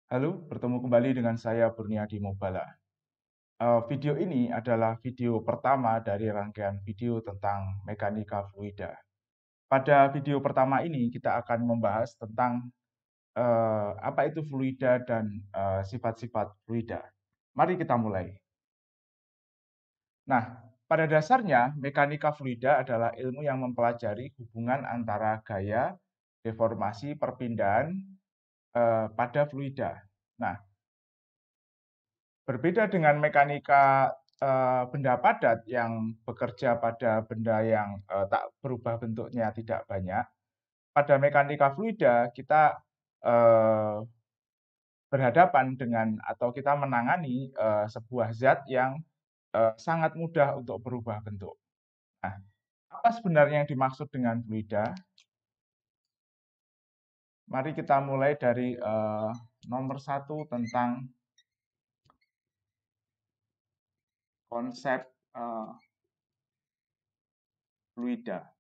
Halo, bertemu kembali dengan saya Kurniadi Mobala. Video ini adalah video pertama dari rangkaian video tentang mekanika fluida. Pada video pertama ini kita akan membahas tentang apa itu fluida dan sifat-sifat fluida. Mari kita mulai. Nah, pada dasarnya mekanika fluida adalah ilmu yang mempelajari hubungan antara gaya, deformasi, perpindahan pada fluida. Nah, berbeda dengan mekanika benda padat yang bekerja pada benda yang tak berubah bentuknya tidak banyak, pada mekanika fluida kita eh, berhadapan dengan atau kita menangani sebuah zat yang sangat mudah untuk berubah bentuk. Nah, apa sebenarnya yang dimaksud dengan fluida? Mari kita mulai dari nomor satu tentang konsep fluida.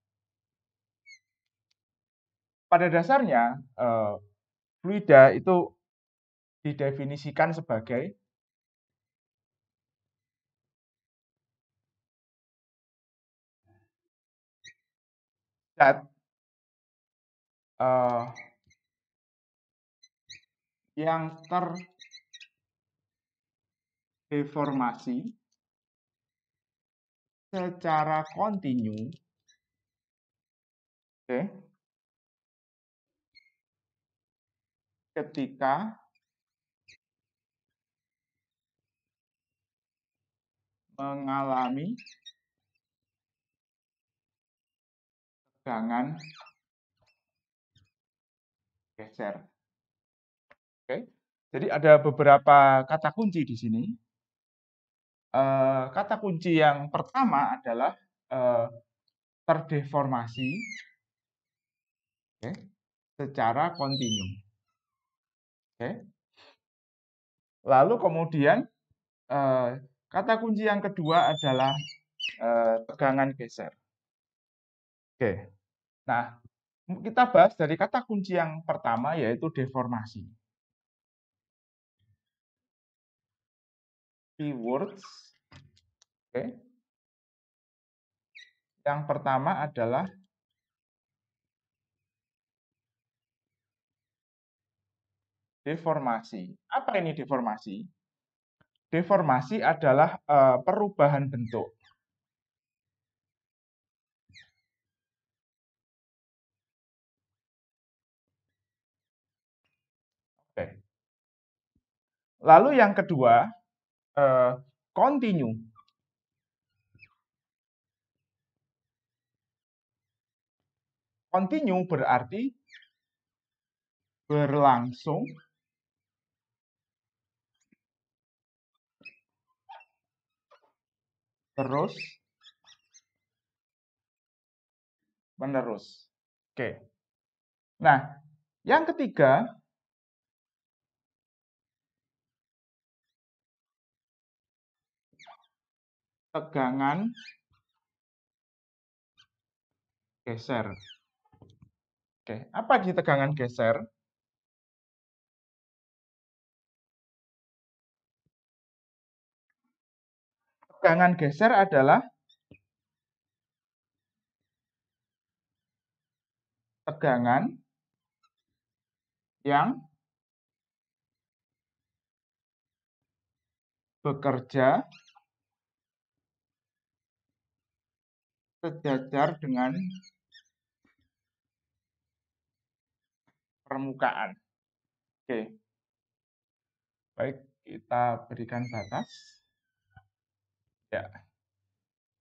Pada dasarnya, fluida itu didefinisikan sebagai zat yang terdeformasi secara kontinu, okay, ketika mengalami tegangan geser. Okay. Jadi ada beberapa kata kunci di sini. Kata kunci yang pertama adalah terdeformasi, okay, secara kontinu. Okay. Lalu kemudian kata kunci yang kedua adalah tegangan geser. Oke. Nah, kita bahas dari kata kunci yang pertama yaitu deformasi. Keywords. Oke. Yang pertama adalah deformasi. Apa ini deformasi? Deformasi adalah perubahan bentuk. Oke. Lalu yang kedua, continue. Continue berarti berlangsung terus menerus. Oke. Nah, yang ketiga, tegangan geser. Oke, apa di tegangan geser? Tegangan geser adalah tegangan yang bekerja sejajar dengan permukaan. Oke, baik, kita berikan batas. Ya.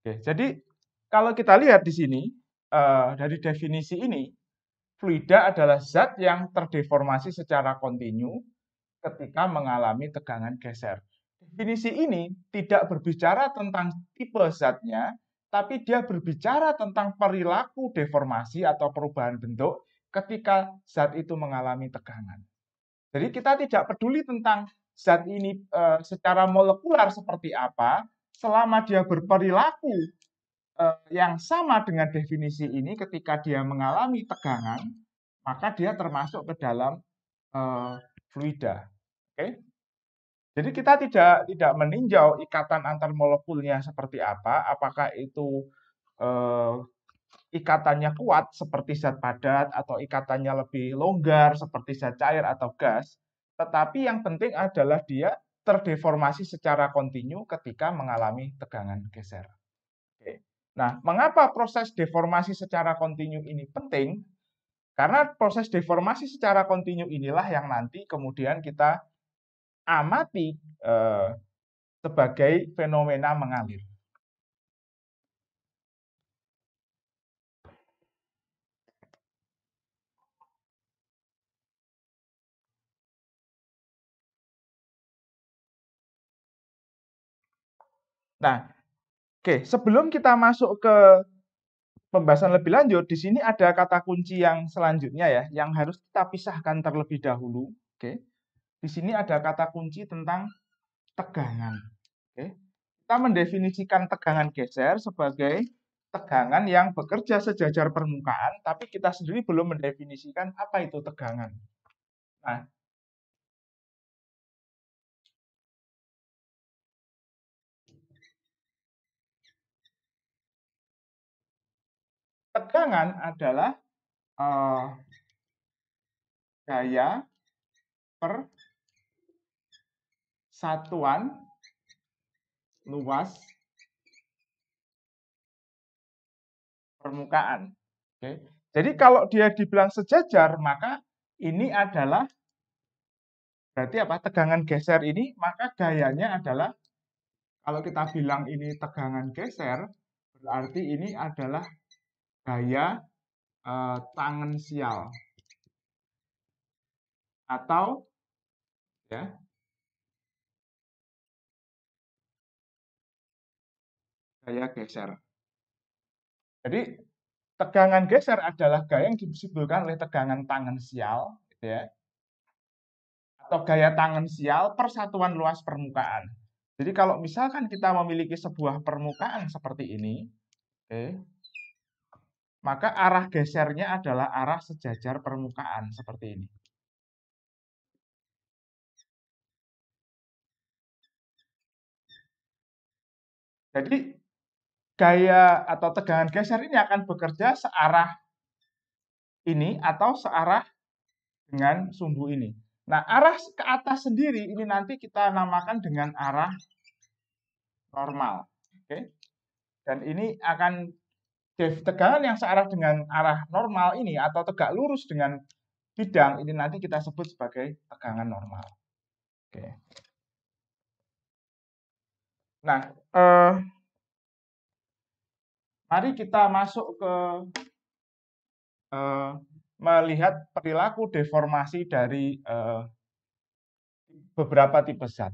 Oke, jadi kalau kita lihat di sini, dari definisi ini, fluida adalah zat yang terdeformasi secara kontinu ketika mengalami tegangan geser. Definisi ini tidak berbicara tentang tipe zatnya, tapi dia berbicara tentang perilaku deformasi atau perubahan bentuk ketika zat itu mengalami tegangan. Jadi kita tidak peduli tentang zat ini secara molekular seperti apa, selama dia berperilaku yang sama dengan definisi ini ketika dia mengalami tegangan, maka dia termasuk ke dalam fluida. Oke. Jadi kita tidak meninjau ikatan antar molekulnya seperti apa, apakah itu eh, ikatannya kuat seperti zat padat atau ikatannya lebih longgar seperti zat cair atau gas, tetapi yang penting adalah dia terdeformasi secara kontinu ketika mengalami tegangan geser. Oke. Nah, mengapa proses deformasi secara kontinu ini penting? Karena proses deformasi secara kontinu inilah yang nanti kemudian kita amati eh, sebagai fenomena mengalir. Nah, oke, sebelum kita masuk ke pembahasan lebih lanjut, di sini ada kata kunci yang selanjutnya ya, yang harus kita pisahkan terlebih dahulu. Oke, di sini ada kata kunci tentang tegangan. Oke, kita mendefinisikan tegangan geser sebagai tegangan yang bekerja sejajar permukaan, tapi kita sendiri belum mendefinisikan apa itu tegangan. Nah, tegangan adalah gaya per satuan luas permukaan. Oke. Jadi kalau dia dibilang sejajar, maka ini adalah berarti apa? Tegangan geser ini, maka gayanya adalah kalau kita bilang ini tegangan geser, berarti ini adalah gaya tangensial atau ya gaya geser. Jadi tegangan geser adalah gaya yang disimpulkan oleh tegangan tangensial, gitu ya, atau gaya tangensial per satuan luas permukaan. Jadi kalau misalkan kita memiliki sebuah permukaan seperti ini, oke, maka arah gesernya adalah arah sejajar permukaan seperti ini. Jadi gaya atau tegangan geser ini akan bekerja searah ini atau searah dengan sumbu ini. Nah, arah ke atas sendiri ini nanti kita namakan dengan arah normal. Oke. Dan ini akan tegangan yang searah dengan arah normal ini atau tegak lurus dengan bidang ini nanti kita sebut sebagai tegangan normal. Oke. Nah, mari kita masuk ke melihat perilaku deformasi dari beberapa tipe zat.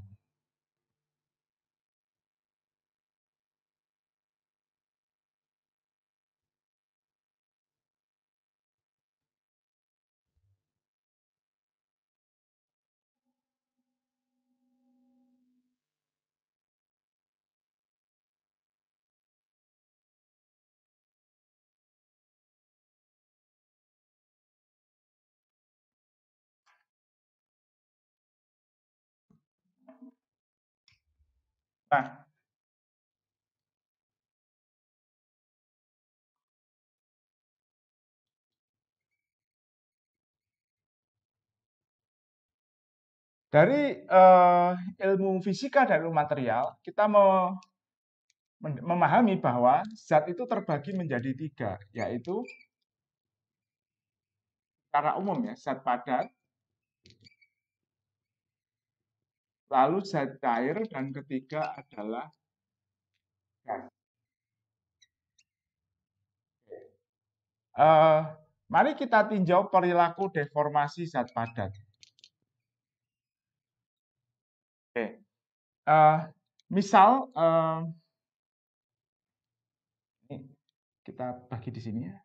Nah, dari ilmu fisika dan ilmu material, kita memahami bahwa zat itu terbagi menjadi tiga, yaitu secara umum ya, zat padat, lalu zat cair, dan ketiga adalah gas. Eh, Mari kita tinjau perilaku deformasi zat padat. Oke. Misal ini kita bagi di sini ya.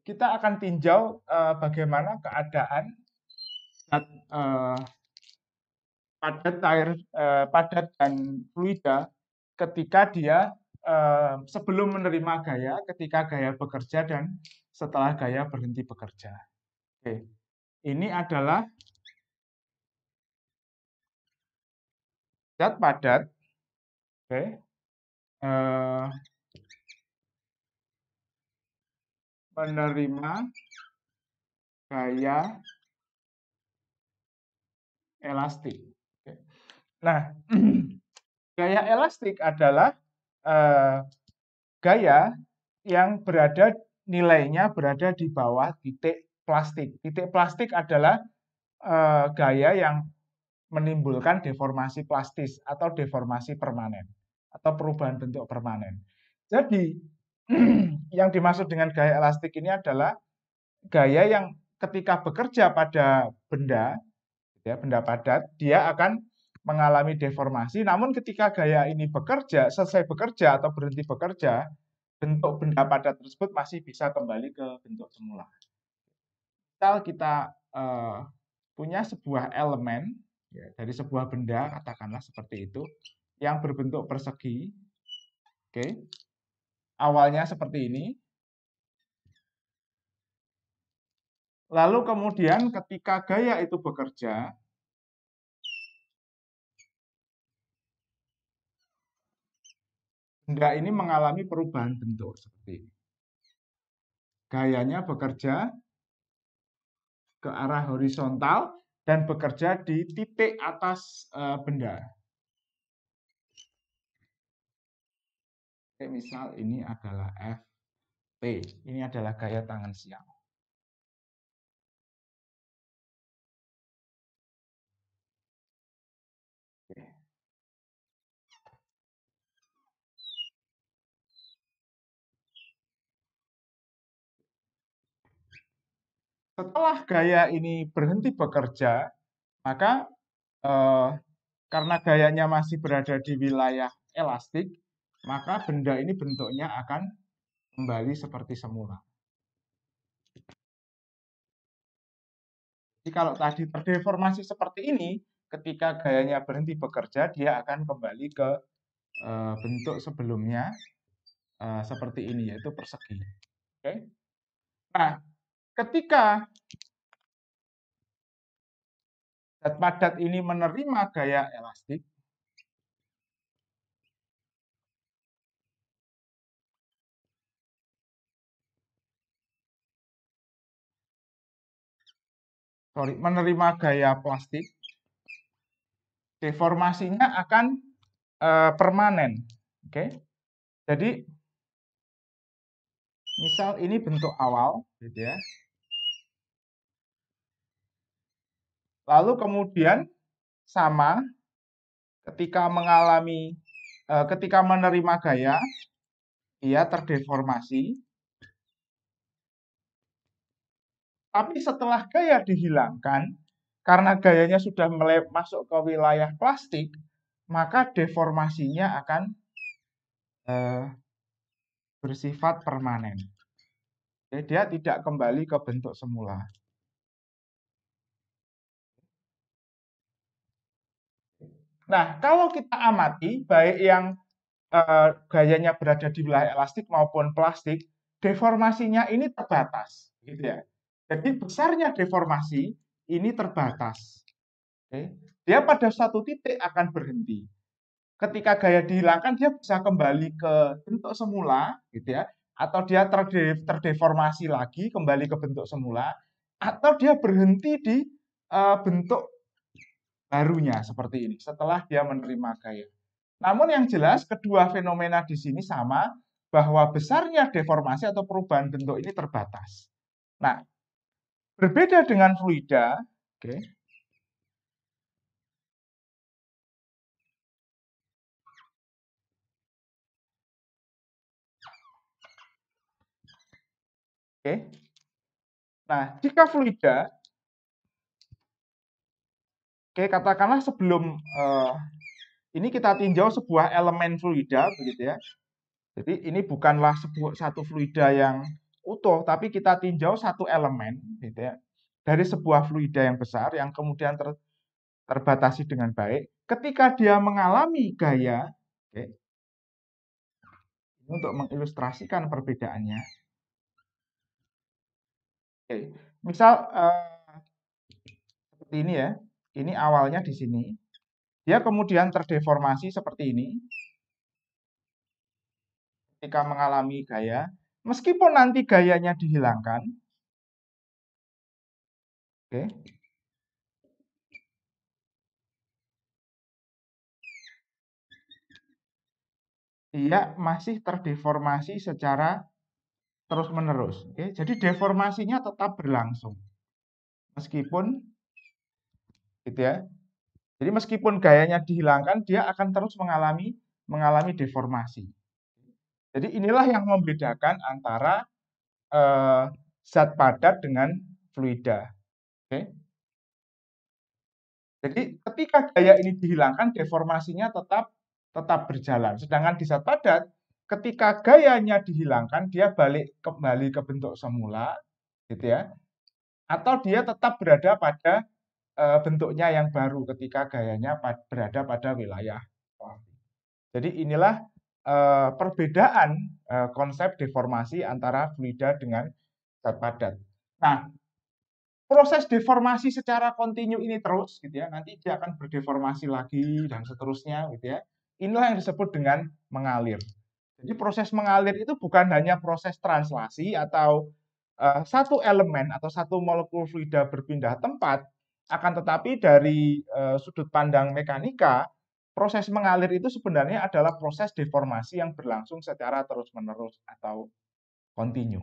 kita akan tinjau bagaimana keadaan zat padat dan fluida ketika dia sebelum menerima gaya, ketika gaya bekerja, dan setelah gaya berhenti bekerja. Oke. Ini adalah zat padat, oke, menerima gaya elastik. Oke. Nah, gaya elastik adalah gaya yang nilainya berada di bawah titik plastik. Titik plastik adalah gaya yang menimbulkan deformasi plastis atau deformasi permanen atau perubahan bentuk permanen. Jadi yang dimaksud dengan gaya elastik ini adalah gaya yang ketika bekerja pada benda, ya, benda padat, dia akan mengalami deformasi. Namun ketika gaya ini selesai bekerja atau berhenti bekerja, bentuk benda padat tersebut masih bisa kembali ke bentuk semula. Misal kita punya sebuah elemen, ya, dari sebuah benda, katakanlah seperti itu, yang berbentuk persegi. Oke. Awalnya seperti ini. Lalu kemudian ketika gaya itu bekerja, benda ini mengalami perubahan bentuk seperti ini. Gayanya bekerja ke arah horizontal dan bekerja di titik atas benda. Oke, misal ini adalah FP. Ini adalah gaya tangan siang. Oke. Setelah gaya ini berhenti bekerja, maka karena gayanya masih berada di wilayah elastik, maka benda ini bentuknya akan kembali seperti semula. Jadi kalau tadi terdeformasi seperti ini, ketika gayanya berhenti bekerja, dia akan kembali ke bentuk sebelumnya seperti ini, yaitu persegi. Oke. Nah, ketika zat padat ini menerima gaya elastik, menerima gaya plastik, deformasinya akan permanen. Oke. Jadi misal ini bentuk awal, gitu ya. Lalu kemudian sama ketika ketika menerima gaya, ia terdeformasi. Tapi setelah gaya dihilangkan, karena gayanya sudah masuk ke wilayah plastik, maka deformasinya akan bersifat permanen. Jadi dia tidak kembali ke bentuk semula. Nah, kalau kita amati, baik yang gayanya berada di wilayah elastik maupun plastik, deformasinya ini terbatas, gitu ya. Jadi besarnya deformasi ini terbatas. Oke. Dia pada satu titik akan berhenti. Ketika gaya dihilangkan, dia bisa kembali ke bentuk semula, gitu ya. Atau dia terdeformasi lagi, kembali ke bentuk semula, atau dia berhenti di bentuk barunya seperti ini setelah dia menerima gaya. Namun yang jelas kedua fenomena di sini sama, bahwa besarnya deformasi atau perubahan bentuk ini terbatas. Nah, berbeda dengan fluida, oke. Oke. Nah, jika fluida, oke, katakanlah sebelum ini kita tinjau sebuah elemen fluida, begitu ya. Jadi ini bukanlah satu fluida yang utuh, tapi kita tinjau satu elemen, gitu ya, dari sebuah fluida yang besar yang kemudian terbatasi dengan baik, ketika dia mengalami gaya, oke, ini untuk mengilustrasikan perbedaannya. Oke, misal seperti ini ya, ini awalnya di sini, dia kemudian terdeformasi seperti ini, ketika mengalami gaya, meskipun nanti gayanya dihilangkan, oke, dia masih terdeformasi secara terus-menerus. Oke, jadi deformasinya tetap berlangsung. Meskipun gitu ya. Jadi meskipun gayanya dihilangkan, dia akan terus mengalami deformasi. Jadi inilah yang membedakan antara zat padat dengan fluida. Oke. Jadi ketika gaya ini dihilangkan, deformasinya tetap berjalan. Sedangkan di zat padat, ketika gayanya dihilangkan, dia balik kembali ke bentuk semula, gitu ya. Atau dia tetap berada pada bentuknya yang baru ketika gayanya berada pada wilayah. Jadi inilah perbedaan konsep deformasi antara fluida dengan zat padat. Nah, proses deformasi secara kontinu ini terus, gitu ya, nanti dia akan berdeformasi lagi dan seterusnya, gitu ya. Inilah yang disebut dengan mengalir. Jadi proses mengalir itu bukan hanya proses translasi atau satu elemen atau satu molekul fluida berpindah tempat, akan tetapi dari sudut pandang mekanika, proses mengalir itu sebenarnya adalah proses deformasi yang berlangsung secara terus-menerus atau kontinu.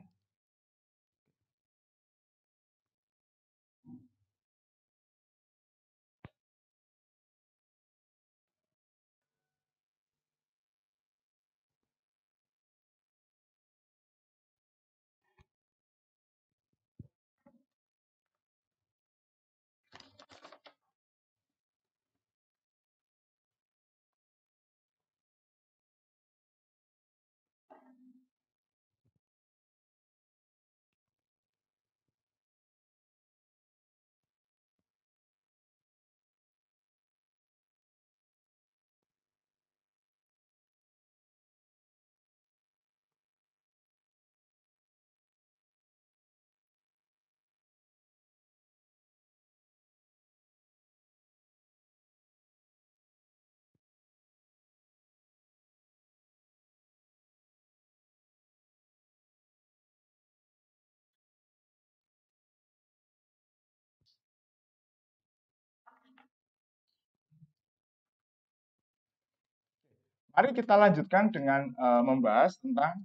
Mari kita lanjutkan dengan membahas tentang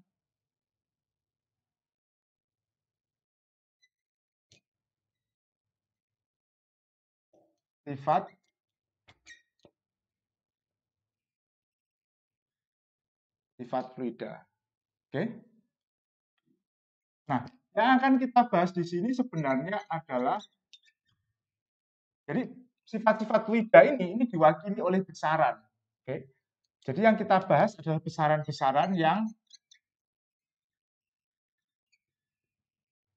sifat fluida. Oke. Nah, yang akan kita bahas di sini sebenarnya adalah jadi sifat-sifat fluida ini diwakili oleh besaran. Oke. Jadi yang kita bahas adalah besaran-besaran yang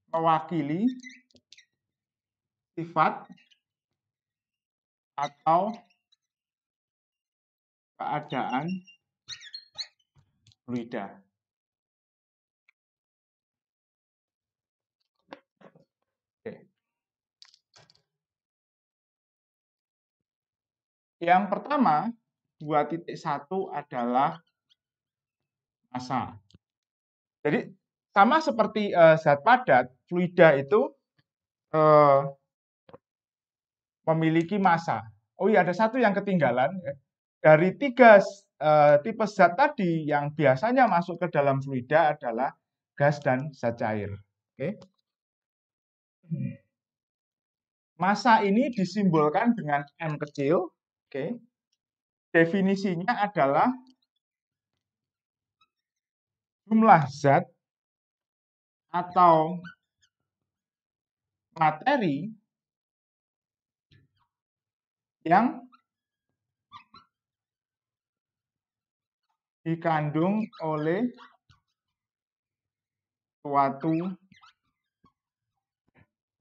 mewakili sifat atau keadaan fluida. Oke. Yang pertama, 2.1 adalah massa. Jadi sama seperti zat padat, fluida itu memiliki massa. Oh iya, ada satu yang ketinggalan. Dari 3 tipe zat tadi yang biasanya masuk ke dalam fluida adalah gas dan zat cair. Oke. Massa ini disimbolkan dengan M kecil. Oke. Definisinya adalah jumlah zat atau materi yang dikandung oleh suatu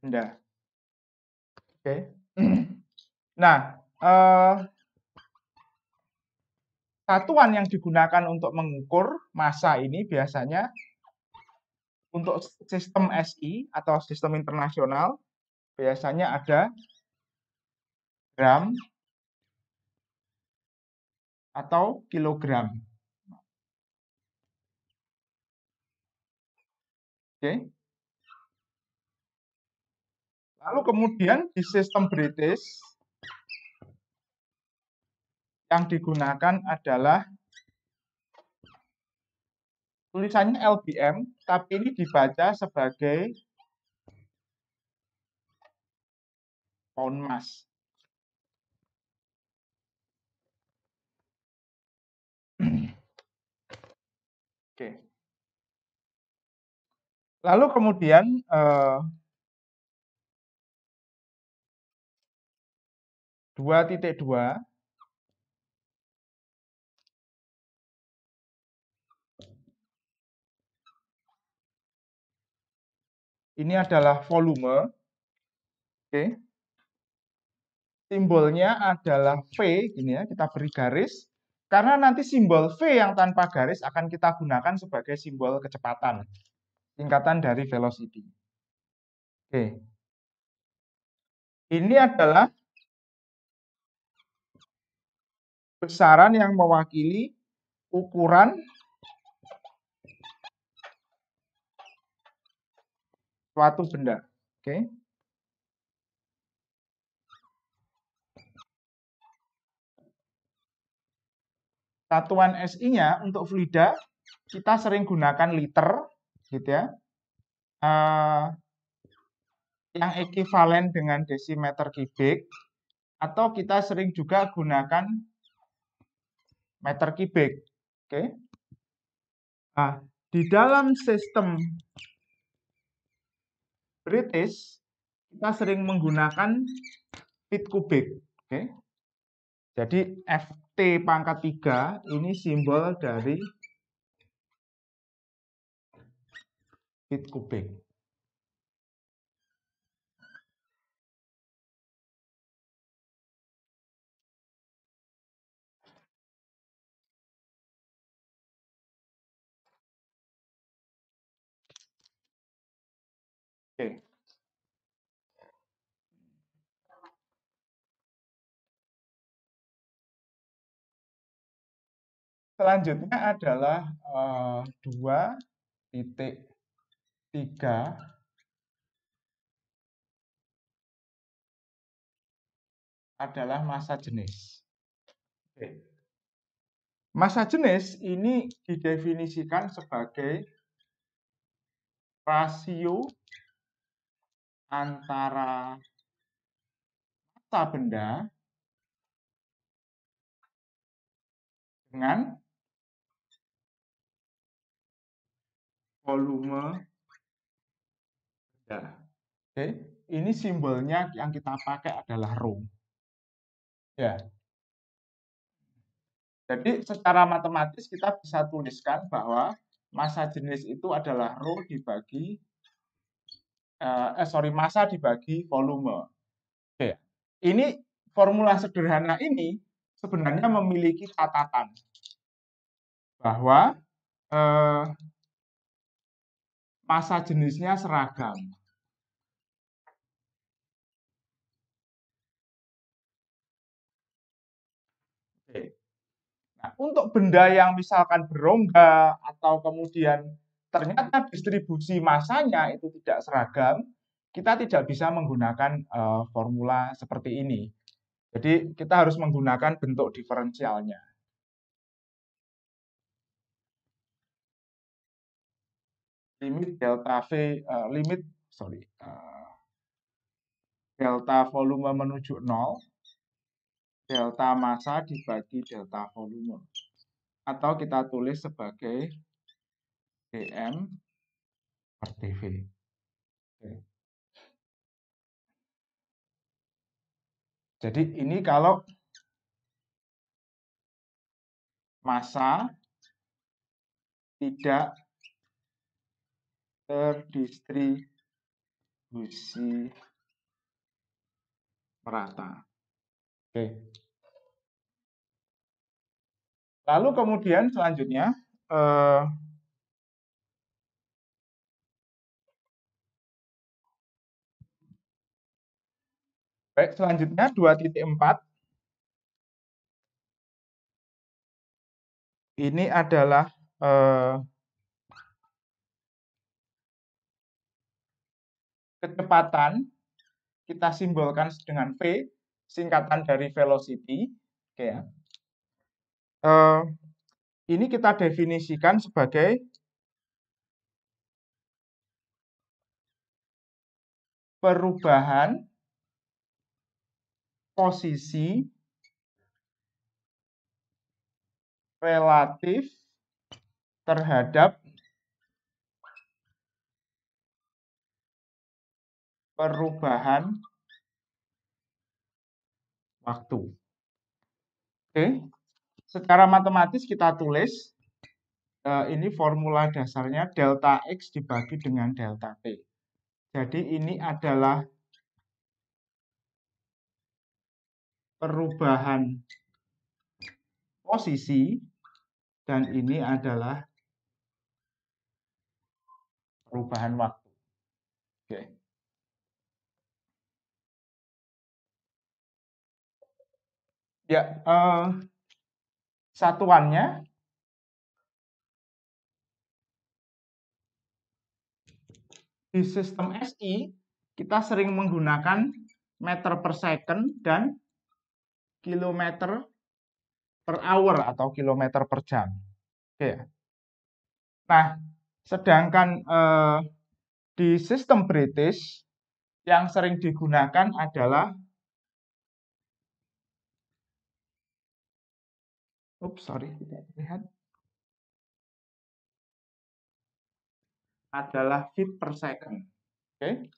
benda. Oke. Nah, satuan yang digunakan untuk mengukur massa ini biasanya untuk sistem SI atau sistem internasional biasanya ada gram atau kilogram. Oke. Lalu kemudian di sistem British yang digunakan adalah tulisannya LBM, tapi ini dibaca sebagai pound mass. Oke. Lalu kemudian 2.2 ini adalah volume. Oke. Simbolnya adalah V, ini ya, kita beri garis. Karena nanti simbol V yang tanpa garis akan kita gunakan sebagai simbol kecepatan. Singkatan dari velocity. Oke. Ini adalah besaran yang mewakili ukuran suatu benda. Oke. Satuan SI-nya untuk fluida kita sering gunakan liter, gitu ya. Yang ekivalen dengan desimeter kubik, atau kita sering juga gunakan meter kubik. Oke. Nah, di dalam sistem British kita sering menggunakan feet kubik. Oke. Jadi FT pangkat 3 ini simbol dari feet kubik. Oke. Selanjutnya adalah 2.3 adalah massa jenis. Oke. Massa jenis ini didefinisikan sebagai rasio antara massa benda dengan volume benda. Oke, ini simbolnya yang kita pakai adalah rho. Ya. Jadi secara matematis kita bisa tuliskan bahwa massa jenis itu adalah rho dibagi massa dibagi volume. Oke. Ini formula sederhana ini sebenarnya memiliki catatan bahwa massa jenisnya seragam. Oke. Nah, untuk benda yang misalkan berongga atau kemudian ternyata distribusi massanya itu tidak seragam, kita tidak bisa menggunakan formula seperti ini. Jadi kita harus menggunakan bentuk diferensialnya. Limit delta V, delta volume menuju 0, delta massa dibagi delta volume. Atau kita tulis sebagai dm per dv. Oke. Jadi ini kalau massa tidak terdistribusi merata. Oke. Lalu kemudian selanjutnya baik, selanjutnya 2.4 ini adalah kecepatan, kita simbolkan dengan V, singkatan dari velocity. Oke ya. Ini kita definisikan sebagai perubahan posisi relatif terhadap perubahan waktu. Oke, secara matematis kita tulis ini formula dasarnya delta X dibagi dengan delta T. Jadi ini adalah perubahan posisi dan ini adalah perubahan waktu. Oke. Ya, satuannya di sistem SI kita sering menggunakan meter per second dan kilometer per hour atau kilometer per jam. Oke. Nah, sedangkan di sistem British yang sering digunakan adalah tidak terlihat. Adalah feet per second. Oke.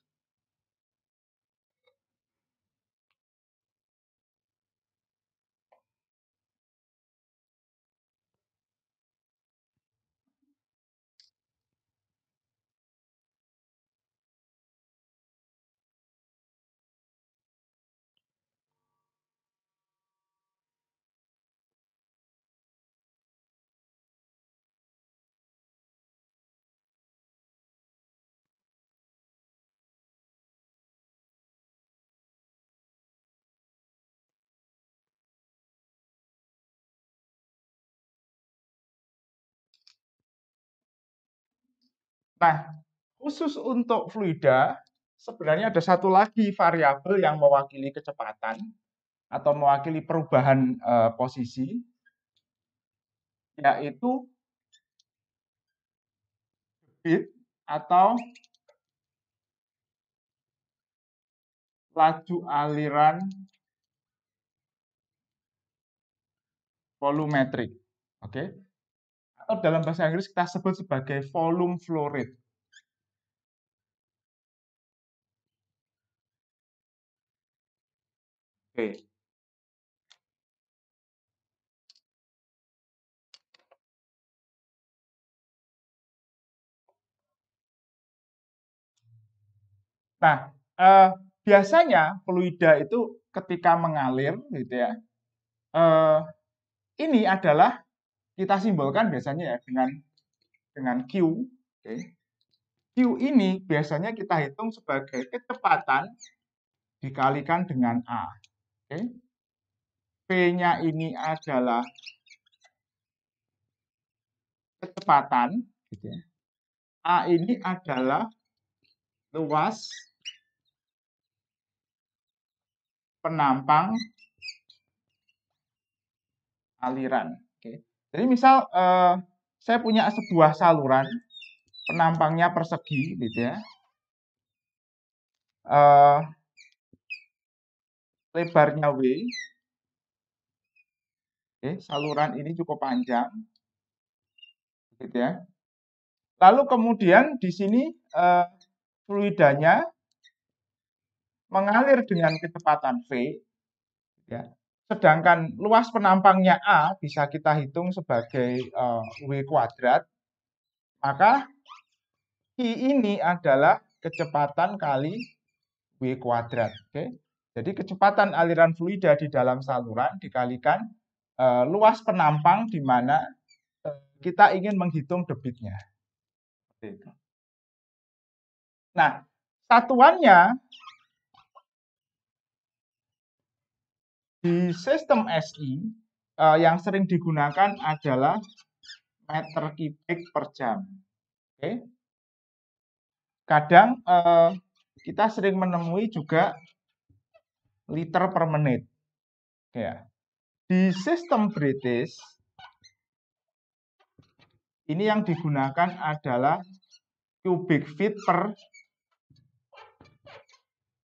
Nah, khusus untuk fluida, sebenarnya ada satu lagi variabel yang mewakili kecepatan atau mewakili perubahan posisi, yaitu speed atau laju aliran volumetrik. Oke. Atau dalam bahasa Inggris kita sebut sebagai volume flow rate. Oke. Nah, biasanya fluida itu ketika mengalir, gitu ya, ini adalah kita simbolkan biasanya ya dengan Q. Okay. Q ini biasanya kita hitung sebagai kecepatan dikalikan dengan A. Okay. P-nya ini adalah kecepatan, gitu ya. A ini adalah luas penampang aliran. Oke. Jadi misal saya punya sebuah saluran, penampangnya persegi, gitu ya. Lebarnya W. Oke, saluran ini cukup panjang, gitu ya. Lalu kemudian di sini fluidanya mengalir dengan kecepatan V, ya. Sedangkan luas penampangnya A bisa kita hitung sebagai W kuadrat, maka I ini adalah kecepatan kali W kuadrat. Oke. Jadi kecepatan aliran fluida di dalam saluran dikalikan luas penampang di mana kita ingin menghitung debitnya. Nah, satuannya di sistem SI yang sering digunakan adalah meter kubik per jam. Oke. Kadang kita sering menemui juga liter per menit. Ya. Di sistem British, ini yang digunakan adalah cubic feet per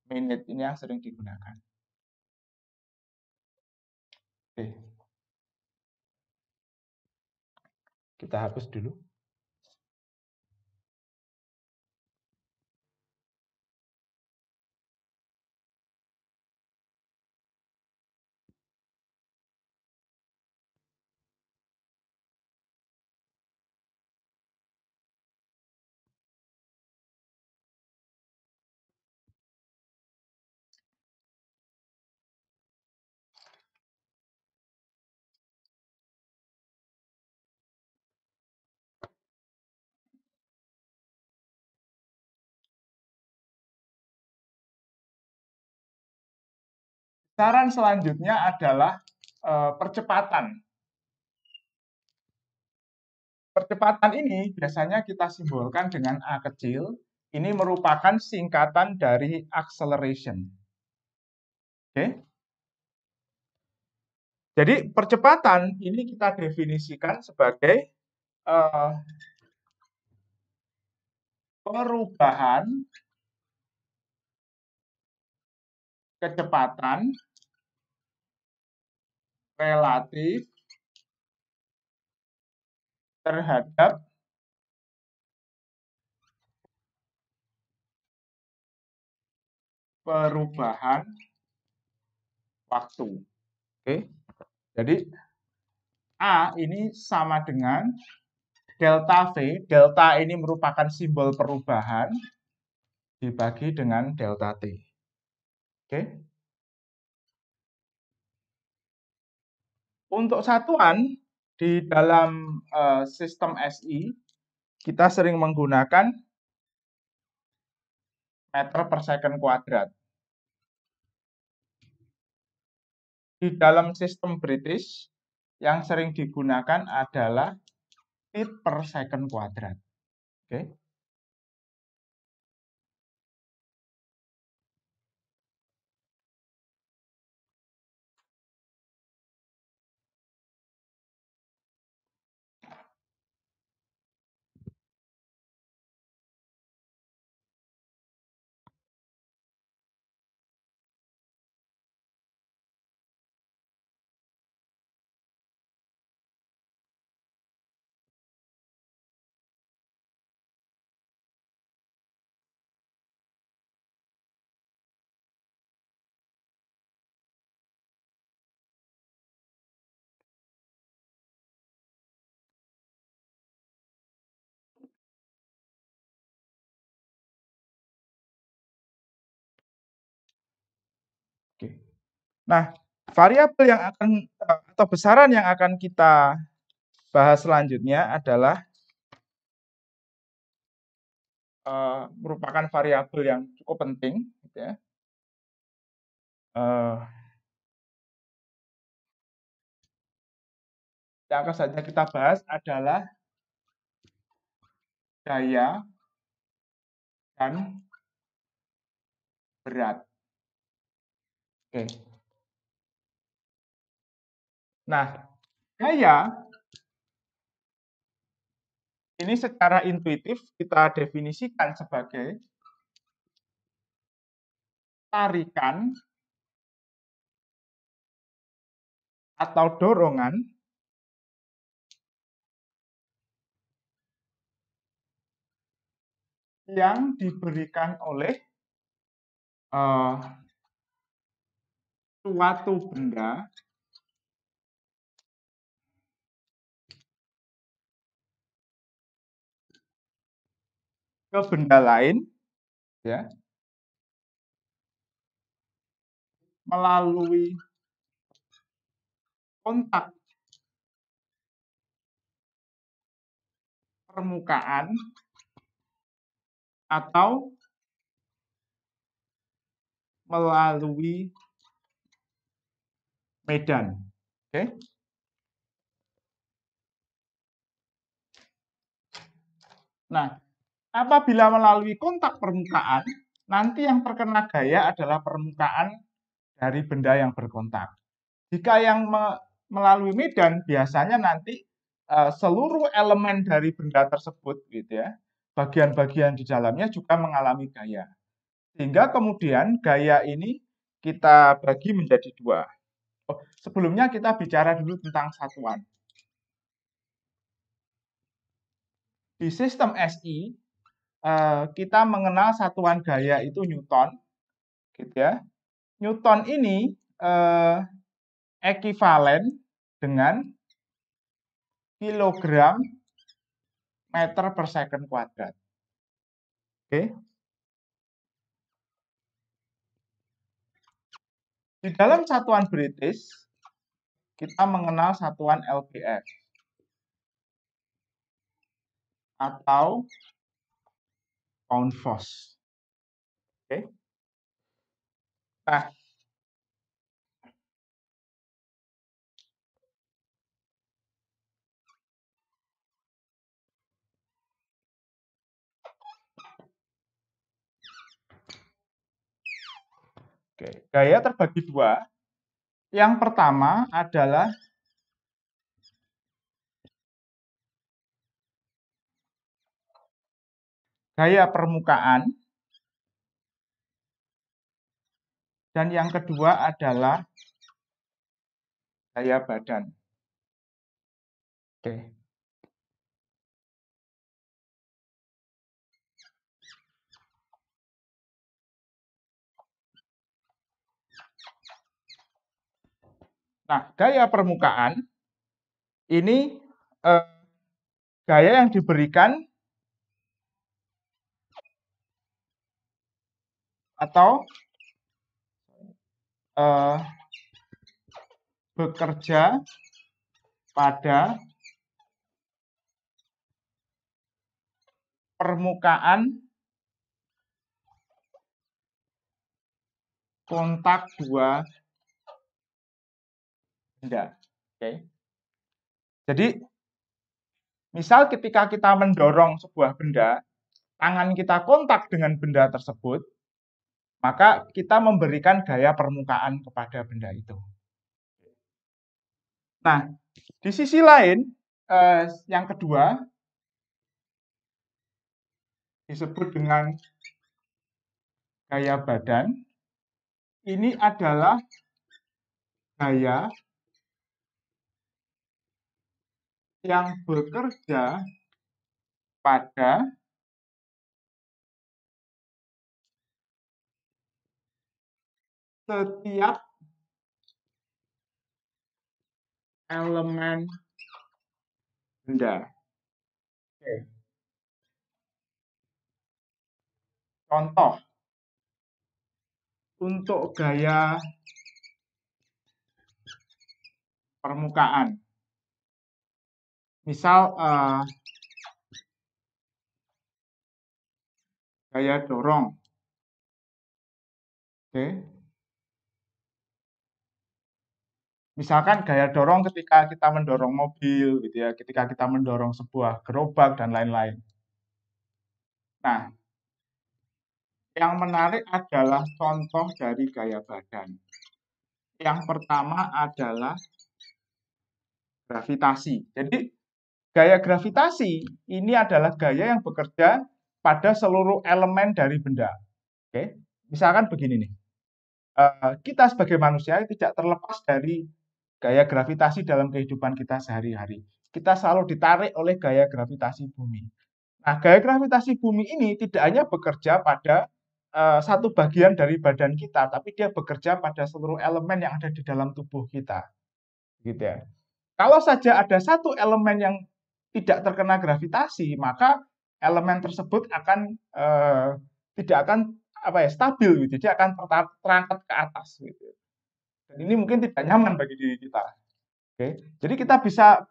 menit. Ini yang sering digunakan. Oke. Kita hapus dulu. Saran selanjutnya adalah percepatan. Percepatan ini biasanya kita simbolkan dengan A kecil. Ini merupakan singkatan dari acceleration. Oke. Jadi percepatan ini kita definisikan sebagai perubahan kecepatan relatif terhadap perubahan waktu. Oke. Jadi A ini sama dengan delta V. Delta ini merupakan simbol perubahan dibagi dengan delta T. Oke. Untuk satuan di dalam sistem SI, kita sering menggunakan meter per second kuadrat. Di dalam sistem British, yang sering digunakan adalah feet per second kuadrat. Oke. Oke. Nah, variabel yang akan atau besaran yang akan kita bahas selanjutnya adalah merupakan variabel yang cukup penting, gitu ya. Yang akan saja kita bahas adalah daya dan berat. Oke. Nah, daya ini secara intuitif kita definisikan sebagai tarikan atau dorongan yang diberikan oleh suatu benda ke benda lain, ya, melalui kontak permukaan atau melalui medan. Oke. Nah, apabila melalui kontak permukaan, nanti yang terkena gaya adalah permukaan dari benda yang berkontak. Jika yang melalui medan, biasanya nanti seluruh elemen dari benda tersebut, gitu ya, bagian-bagian di dalamnya juga mengalami gaya. Sehingga kemudian gaya ini kita bagi menjadi dua. Oh, sebelumnya kita bicara dulu tentang satuan. Di sistem SI, kita mengenal satuan gaya itu Newton, gitu ya. Newton ini ekivalen dengan kilogram meter per second kuadrat. Oke. Di dalam satuan British, kita mengenal satuan lbf atau pound force. Oke. Nah, gaya terbagi dua. Yang pertama adalah gaya permukaan, dan yang kedua adalah gaya badan. Oke. Nah, gaya permukaan ini gaya yang diberikan atau bekerja pada permukaan kontak dua benda. Oke. Jadi, misal ketika kita mendorong sebuah benda, tangan kita kontak dengan benda tersebut, maka kita memberikan gaya permukaan kepada benda itu. Nah, di sisi lain, yang kedua disebut dengan gaya badan. Ini adalah gaya yang bekerja pada setiap elemen benda. Oke. Contoh, untuk gaya permukaan, misal gaya dorong. Oke. Misalkan gaya dorong ketika kita mendorong mobil, gitu ya, ketika kita mendorong sebuah gerobak dan lain-lain. Nah, yang menarik adalah contoh dari gaya badan. Yang pertama adalah gravitasi. Jadi, gaya gravitasi ini adalah gaya yang bekerja pada seluruh elemen dari benda. Oke, misalkan begini nih, kita sebagai manusia tidak terlepas dari gaya gravitasi dalam kehidupan kita sehari-hari. Kita selalu ditarik oleh gaya gravitasi bumi. Nah, gaya gravitasi bumi ini tidak hanya bekerja pada satu bagian dari badan kita, tapi dia bekerja pada seluruh elemen yang ada di dalam tubuh kita. Gitu ya. Kalau saja ada satu elemen yang tidak terkena gravitasi, maka elemen tersebut akan tidak akan stabil gitu, dia akan terangkat ke atas gitu. Dan ini mungkin tidak nyaman bagi diri kita. Oke, jadi kita bisa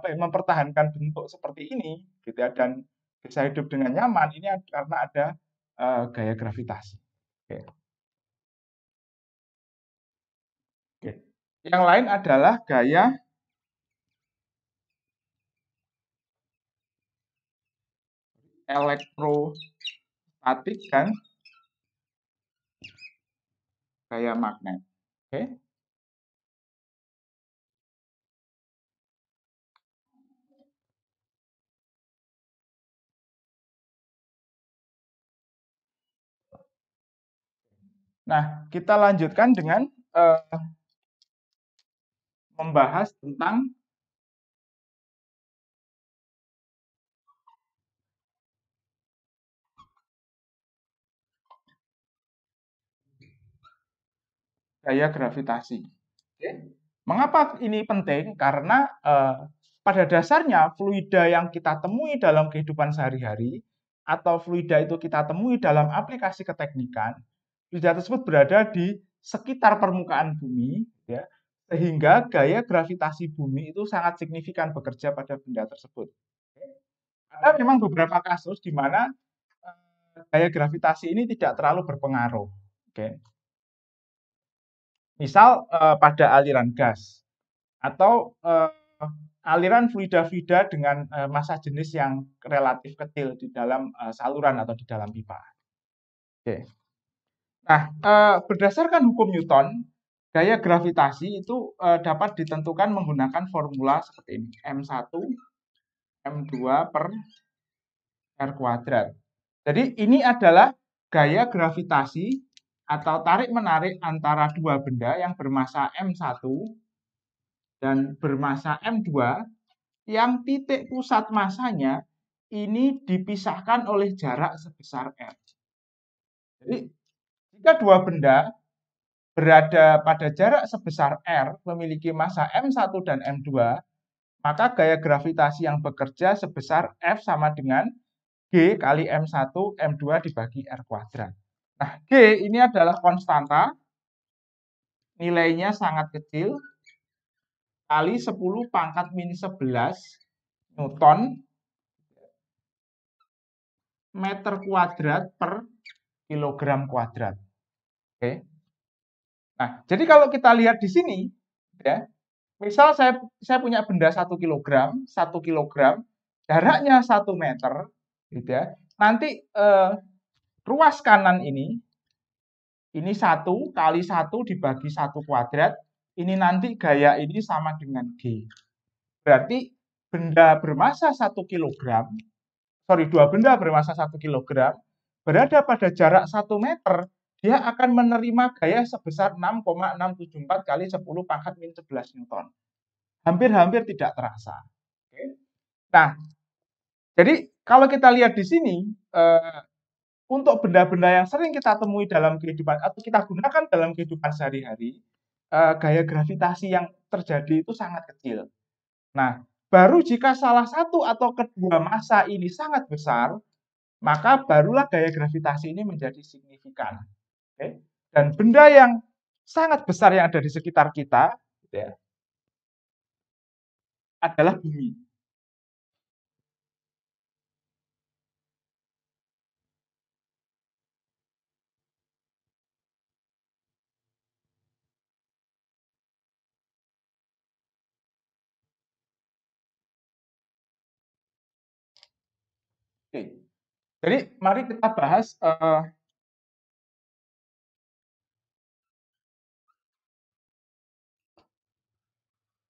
mempertahankan bentuk seperti ini gitu ya, dan bisa hidup dengan nyaman ini karena ada gaya gravitasi. Oke. Oke. Yang lain adalah gaya elektrostatik dan gaya magnet. Oke. Nah, kita lanjutkan dengan membahas tentang gaya gravitasi. Oke. Mengapa ini penting? Karena pada dasarnya fluida yang kita temui dalam kehidupan sehari-hari atau fluida itu kita temui dalam aplikasi keteknikan, fluida tersebut berada di sekitar permukaan bumi, ya, sehingga gaya gravitasi bumi itu sangat signifikan bekerja pada benda tersebut. Ada memang beberapa kasus di mana gaya gravitasi ini tidak terlalu berpengaruh. Oke. Misal pada aliran gas atau aliran fluida-fluida dengan massa jenis yang relatif kecil di dalam saluran atau di dalam pipa. Oke. Nah, berdasarkan hukum Newton, gaya gravitasi itu dapat ditentukan menggunakan formula seperti ini, M1 M2 per R kuadrat. Jadi ini adalah gaya gravitasi atau tarik-menarik antara dua benda yang bermassa M1 dan bermassa M2 yang titik pusat massanya ini dipisahkan oleh jarak sebesar R. Jadi, jika dua benda berada pada jarak sebesar R memiliki massa M1 dan M2, maka gaya gravitasi yang bekerja sebesar F sama dengan G kali M1, M2 dibagi R kuadrat. Nah, G ini adalah konstanta, nilainya sangat kecil, kali 10 pangkat min 11 Newton meter kuadrat per kilogram kuadrat. Oke. Nah, jadi kalau kita lihat di sini, ya, misal saya punya benda 1 kilogram, jaraknya 1 meter, gitu ya. Nanti ruas kanan ini 1 kali 1 dibagi 1 kuadrat, ini nanti gaya ini sama dengan G. Berarti benda bermassa 1 kilogram, dua benda bermassa 1 kilogram, berada pada jarak 1 meter, dia akan menerima gaya sebesar 6,674 kali 10 pangkat min 11 Newton. Hampir-hampir tidak terasa. Nah, jadi kalau kita lihat di sini, untuk benda-benda yang sering kita temui dalam kehidupan atau kita gunakan dalam kehidupan sehari-hari, gaya gravitasi yang terjadi itu sangat kecil. Nah, baru jika salah satu atau kedua massa ini sangat besar, maka barulah gaya gravitasi ini menjadi signifikan. Oke? Dan benda yang sangat besar yang ada di sekitar kita, gitu ya, adalah bumi. Oke. Jadi mari kita bahas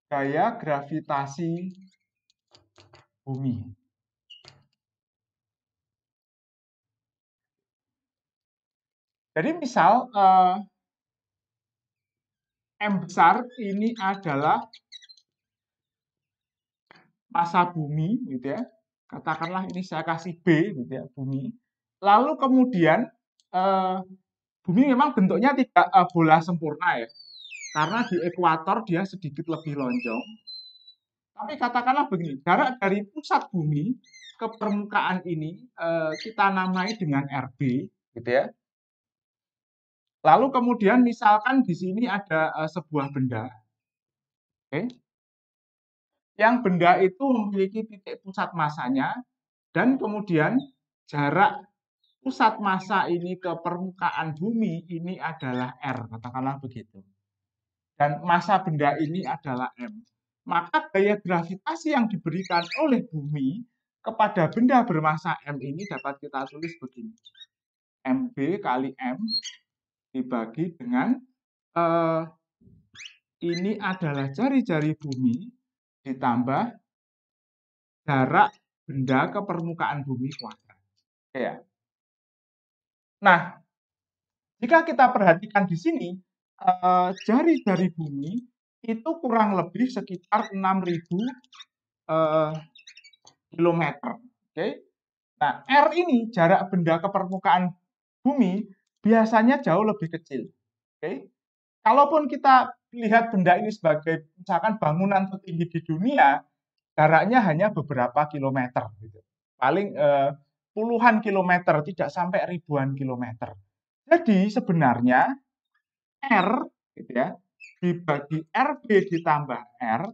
gaya gravitasi bumi. Jadi misal M besar ini adalah massa bumi, gitu ya. Katakanlah ini saya kasih B, gitu ya, bumi. Lalu kemudian bumi memang bentuknya tidak bola sempurna ya, karena di ekuator dia sedikit lebih lonjong. Tapi katakanlah begini, jarak dari pusat bumi ke permukaan ini kita namai dengan RB, gitu ya. Lalu kemudian misalkan di sini ada sebuah benda, oke? Yang benda itu memiliki titik pusat massanya dan kemudian jarak pusat massa ini ke permukaan bumi ini adalah R, katakanlah begitu. Dan massa benda ini adalah M. Maka gaya gravitasi yang diberikan oleh bumi kepada benda bermassa M ini dapat kita tulis begini. MB kali M dibagi dengan ini adalah jari-jari bumi ditambah jarak benda ke permukaan bumi kuadrat. Ya. Nah, jika kita perhatikan di sini, jari-jari bumi itu kurang lebih sekitar 6.000 kilometer. Oke. Nah, R ini jarak benda ke permukaan bumi biasanya jauh lebih kecil. Oke. Kalaupun kita lihat benda ini sebagai misalkan bangunan tertinggi di dunia, jaraknya hanya beberapa kilometer, gitu. Paling puluhan kilometer, tidak sampai ribuan kilometer. Jadi sebenarnya R, gitu ya, dibagi RB ditambah R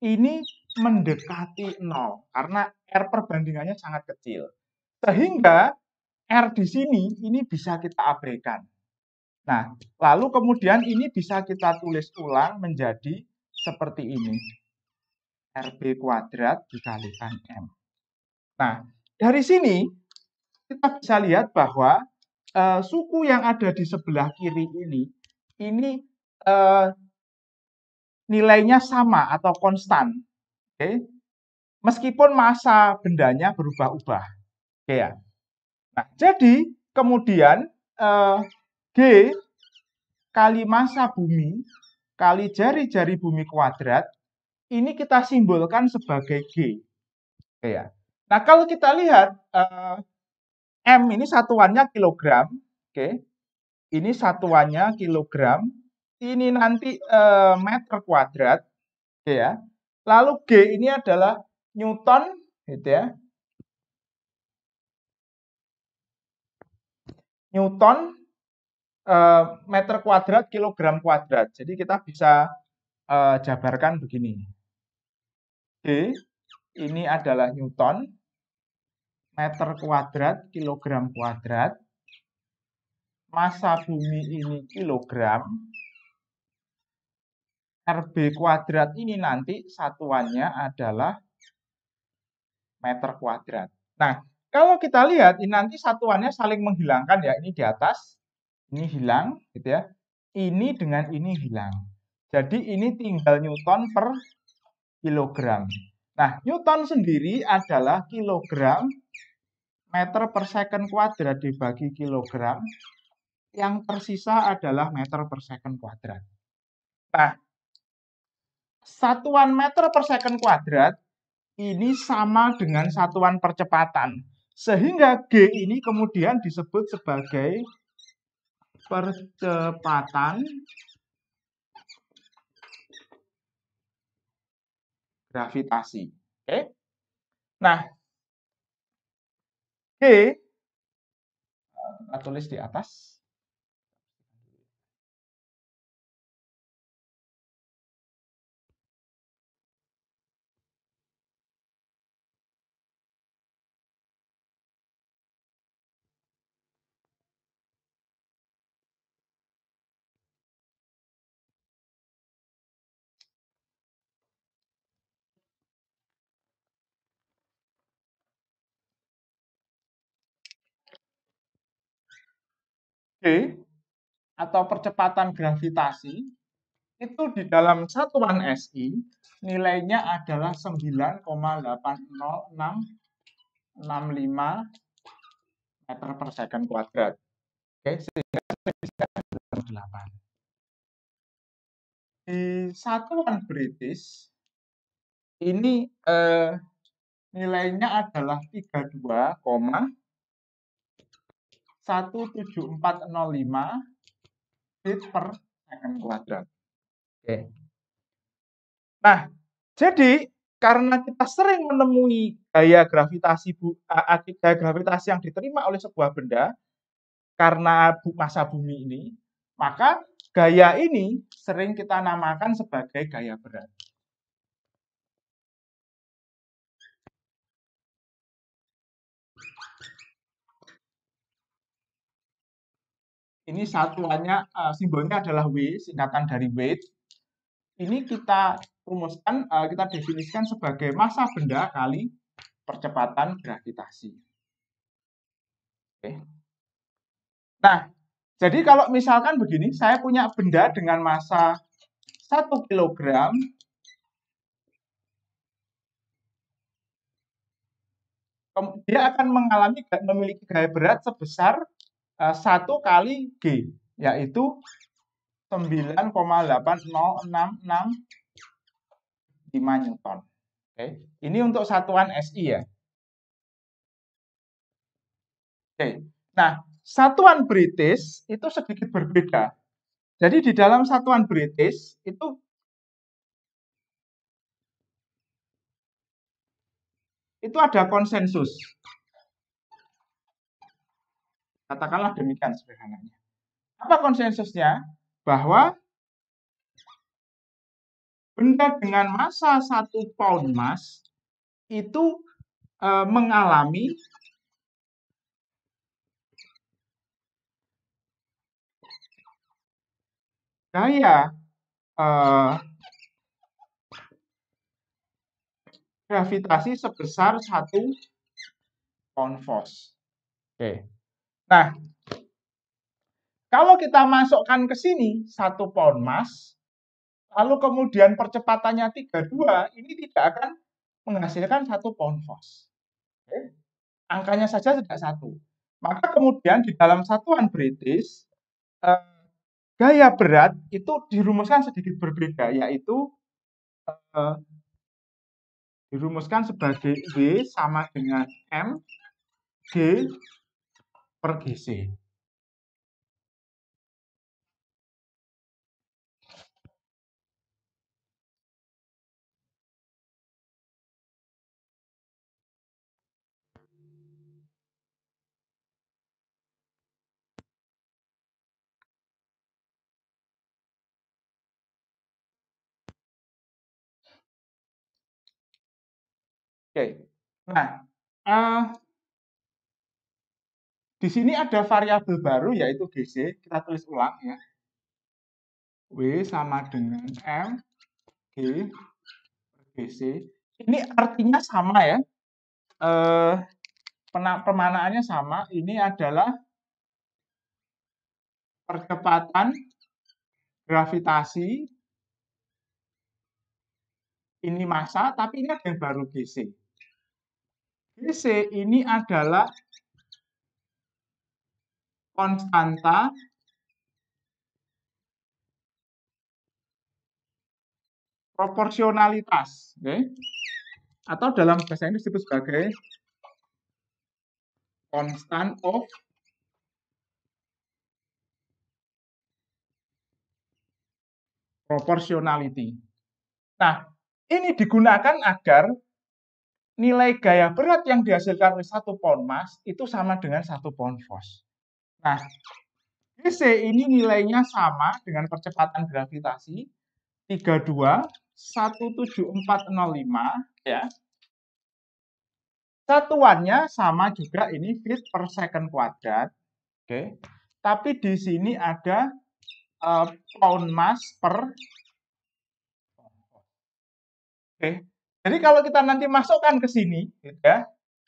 ini mendekati 0 karena R perbandingannya sangat kecil. Sehingga R di sini ini bisa kita abaikan. Nah, lalu kemudian ini bisa kita tulis ulang menjadi seperti ini. RB kuadrat dikalikan M. Nah, dari sini kita bisa lihat bahwa suku yang ada di sebelah kiri ini nilainya sama atau konstan. Oke. Meskipun massa bendanya berubah-ubah. Oke ya. Nah, jadi kemudian G kali massa bumi kali jari-jari bumi kuadrat ini kita simbolkan sebagai G. Oke ya. Nah, kalau kita lihat M ini satuannya kilogram, oke. Ini satuannya kilogram. Ini nanti meter kuadrat, oke ya. Lalu G ini adalah Newton, gitu ya. Newton meter kuadrat kilogram kuadrat. Jadi kita bisa jabarkan begini. G ini adalah Newton meter kuadrat kilogram kuadrat. Massa bumi ini kilogram. RB kuadrat ini nanti satuannya adalah meter kuadrat. Nah, kalau kita lihat ini nanti satuannya saling menghilangkan ya. Ini di atas, ini hilang, gitu ya. Ini dengan ini hilang. Jadi ini tinggal Newton per kilogram. Nah, Newton sendiri adalah kilogram meter per second kuadrat dibagi kilogram. Yang tersisa adalah meter per second kuadrat. Nah, satuan meter per second kuadrat ini sama dengan satuan percepatan. Sehingga G ini kemudian disebut sebagai percepatan gravitasi. Oke. Nah, G kita tulis di atas. G atau percepatan gravitasi itu di dalam satuan SI nilainya adalah 9,80665 meter per second kuadrat. Oke, sehingga 8. Di satuan British ini nilainya adalah 32,17405 feet per second kuadrat. Oke. Nah, jadi karena kita sering menemui gaya gravitasi yang diterima oleh sebuah benda karena massa bumi ini, maka gaya ini sering kita namakan sebagai gaya berat. Ini satuannya, simbolnya adalah W, singkatan dari weight. Ini kita rumuskan, kita definisikan sebagai massa benda kali percepatan gravitasi. Oke. Nah, jadi kalau misalkan begini, saya punya benda dengan massa 1 kg, dia akan memiliki gaya berat sebesar 1 kali G, yaitu 9,80665 Newton. Oke. Ini untuk satuan SI ya. Oke. Nah, satuan British itu sedikit berbeda. Jadi di dalam satuan British itu ada konsensus. Katakanlah demikian sederhananya. Apa konsensusnya? Bahwa benda dengan massa 1 pound mass itu mengalami gaya gravitasi sebesar 1 pound force. Oke. Nah, kalau kita masukkan ke sini 1 pound mass, lalu kemudian percepatannya 32, ini tidak akan menghasilkan 1 pound force. Oke. Angkanya saja tidak 1. Maka kemudian di dalam satuan British, gaya berat itu dirumuskan sedikit berbeda, yaitu dirumuskan sebagai W sama dengan M G per GC. Oke. Nah, di sini ada variabel baru yaitu GC. Kita tulis ulang ya. W sama dengan M G per GC. Ini artinya sama ya. Pemanaannya sama. Ini adalah percepatan gravitasi. Ini massa, tapi ini ada yang baru GC. GC ini adalah konstanta proporsionalitas, okay? Atau dalam bahasa Inggris disebut sebagai constant of proportionality. Nah, ini digunakan agar nilai gaya berat yang dihasilkan oleh 1 pound mass itu sama dengan 1 pound force. Nah, GC ini nilainya sama dengan percepatan gravitasi 32,17405 ya. Satuannya sama juga, ini feet per second kuadrat. Oke. Tapi di sini ada pound mass per. Oke. Jadi kalau kita nanti masukkan ke sini gitu ya,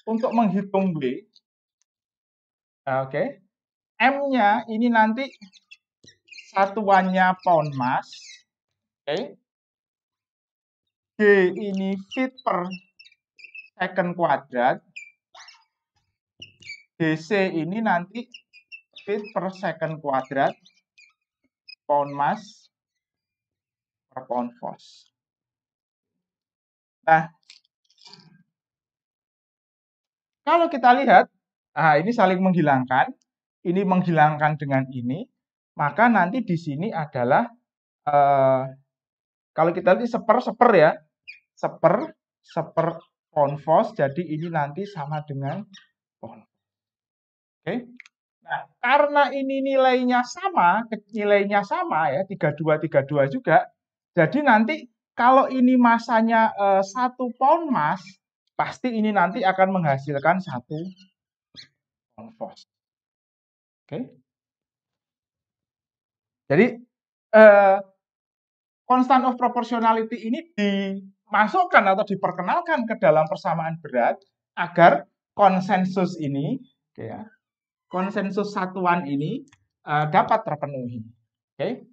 untuk menghitung W. Oke. M-nya ini nanti satuannya pound mass. Oke. G ini feet per second kuadrat. GC ini nanti feet per second kuadrat pound mass per pound force. Nah, kalau kita lihat, ini saling menghilangkan, ini menghilangkan dengan ini, maka nanti di sini adalah kalau kita lihat seper ya, seper 1/convos, jadi ini nanti sama dengan convos. Oke. Nah, karena ini nilainya sama ya, 32 juga, jadi nanti kalau ini masanya 1 pound mas, pasti ini nanti akan menghasilkan 1 convos. Oke. Jadi constant of proportionality ini dimasukkan atau diperkenalkan ke dalam persamaan berat agar konsensus ini, ya, konsensus satuan ini dapat terpenuhi. Oke.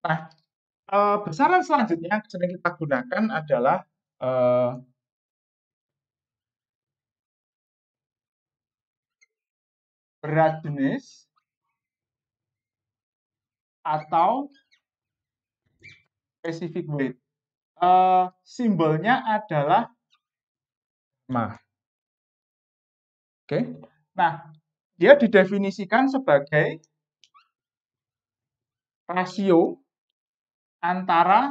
Nah, besaran selanjutnya yang sering kita gunakan adalah berat jenis atau specific weight. Simbolnya adalah gamma. Oke. Nah, dia didefinisikan sebagai rasio antara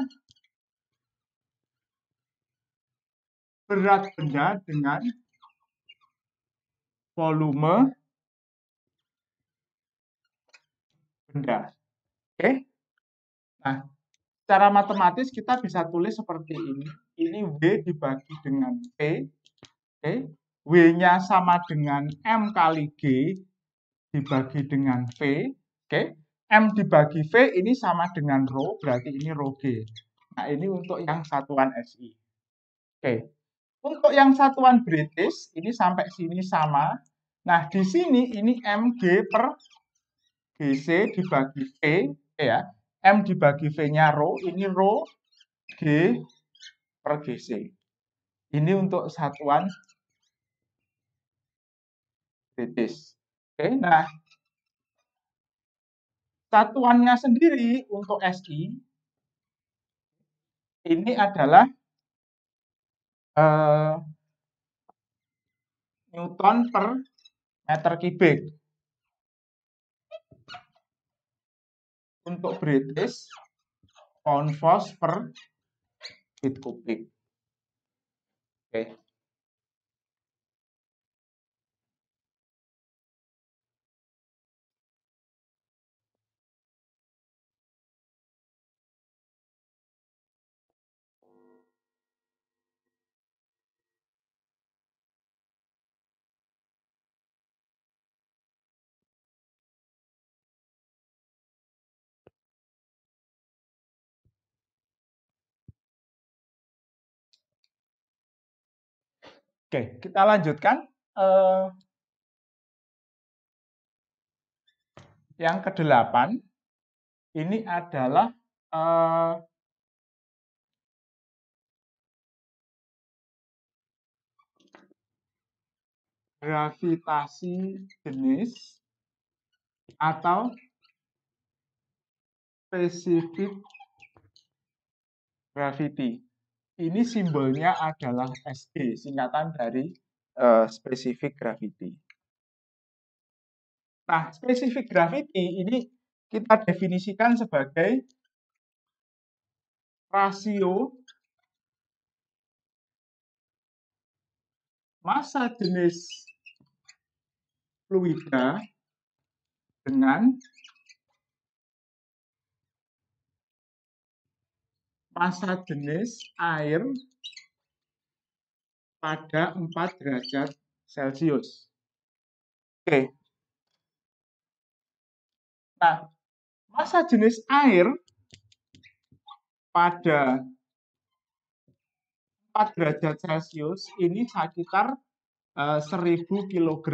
berat benda dengan volume benda. Oke. Nah, secara matematis kita bisa tulis seperti ini. Ini W dibagi dengan P. Oke. W-nya sama dengan M kali G dibagi dengan V. Oke. M dibagi V ini sama dengan rho, berarti ini rho G. Nah, ini untuk yang satuan SI. Oke. Untuk yang satuan British, ini sampai sini sama. Nah, di sini ini MG per GC dibagi V, ya. M dibagi V-nya rho, ini rho G per GC. Ini untuk satuan British. Oke, nah, satuannya sendiri untuk SI, ini adalah Newton per meter kubik. Untuk British, convos per feet kubik. Oke. Oke, kita lanjutkan. Yang ke-8 ini adalah gravitasi jenis atau specific gravity. Ini simbolnya adalah SG, singkatan dari specific gravity. Nah, specific gravity ini kita definisikan sebagai rasio massa jenis fluida dengan massa jenis air pada 4 derajat Celcius. Oke. Nah, massa jenis air pada 4 derajat Celcius ini sekitar 1000 kg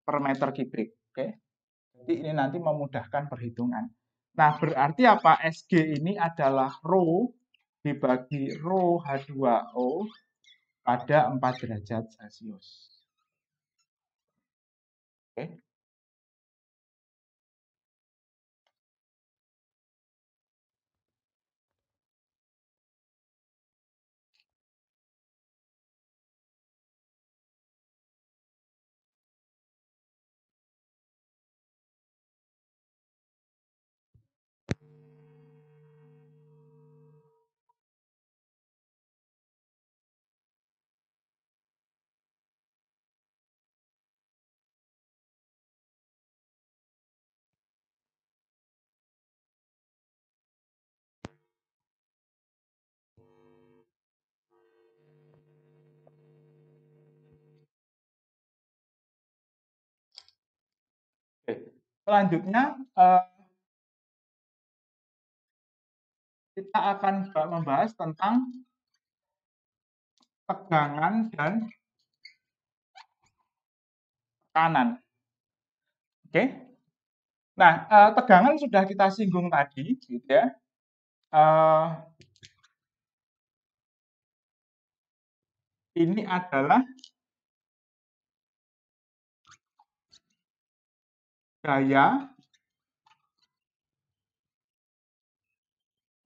per meter kubik. Oke. Jadi ini nanti memudahkan perhitungan. Nah, berarti apa? SG ini adalah rho dibagi rho H2O pada 4 derajat Celcius. Oke. Oke. Selanjutnya kita akan membahas tentang tegangan dan tekanan. Oke. Nah, tegangan sudah kita singgung tadi, gitu ya. Ini adalah gaya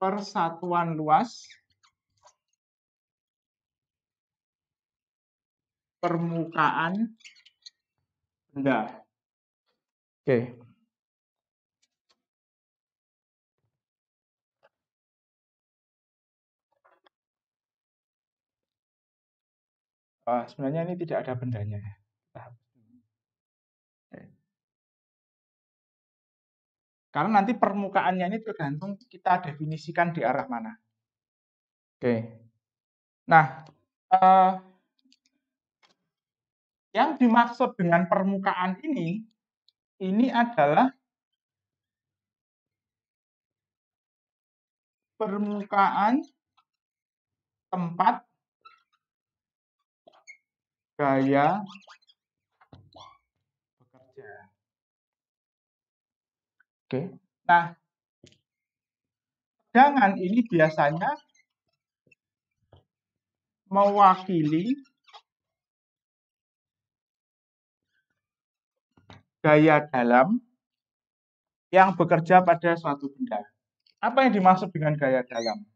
persatuan luas permukaan benda. Oke. Sebenarnya ini tidak ada bendanya. Karena nanti permukaannya ini tergantung kita definisikan di arah mana. Oke. Nah, yang dimaksud dengan permukaan ini adalah permukaan tempat gaya bekerja. Oke. Nah, tegangan ini biasanya mewakili gaya dalam yang bekerja pada suatu benda. Apa yang dimaksud dengan gaya dalam?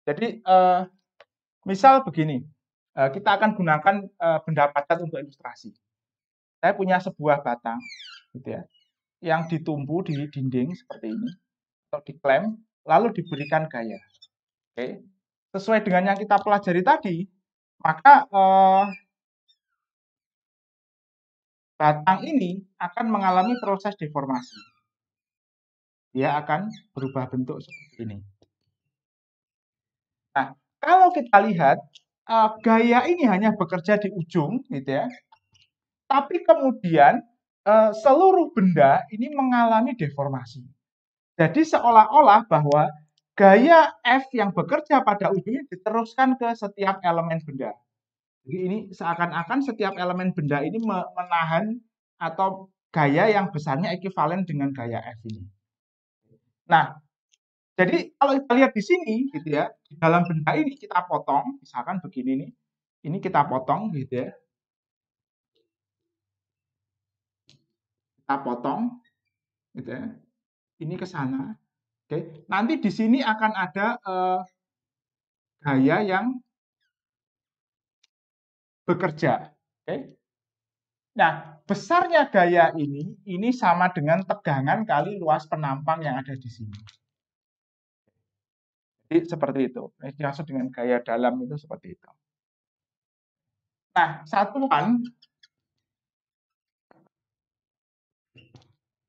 Jadi, misal begini, kita akan gunakan benda padat untuk ilustrasi. Saya punya sebuah batang, gitu ya, yang ditumpu di dinding seperti ini, atau diklem, lalu diberikan gaya. Oke. Sesuai dengan yang kita pelajari tadi, maka batang ini akan mengalami proses deformasi. Dia akan berubah bentuk seperti ini. Nah, kalau kita lihat gaya ini hanya bekerja di ujung, gitu ya. Tapi kemudian seluruh benda ini mengalami deformasi. Jadi seolah-olah bahwa gaya F yang bekerja pada ujungnya diteruskan ke setiap elemen benda. Jadi ini seakan-akan setiap elemen benda ini menahan atau gaya yang besarnya ekuivalen dengan gaya F ini. Nah, jadi kalau kita lihat di sini, gitu ya, di dalam benda ini kita potong, misalkan begini nih, ini kita potong, gitu ya, kita potong, gitu ya, ini ke sana, oke. Nanti di sini akan ada gaya yang bekerja, oke. Nah, besarnya gaya ini sama dengan tegangan kali luas penampang yang ada di sini. Jadi seperti itu. Yang dimaksud dengan gaya dalam itu seperti itu. Nah,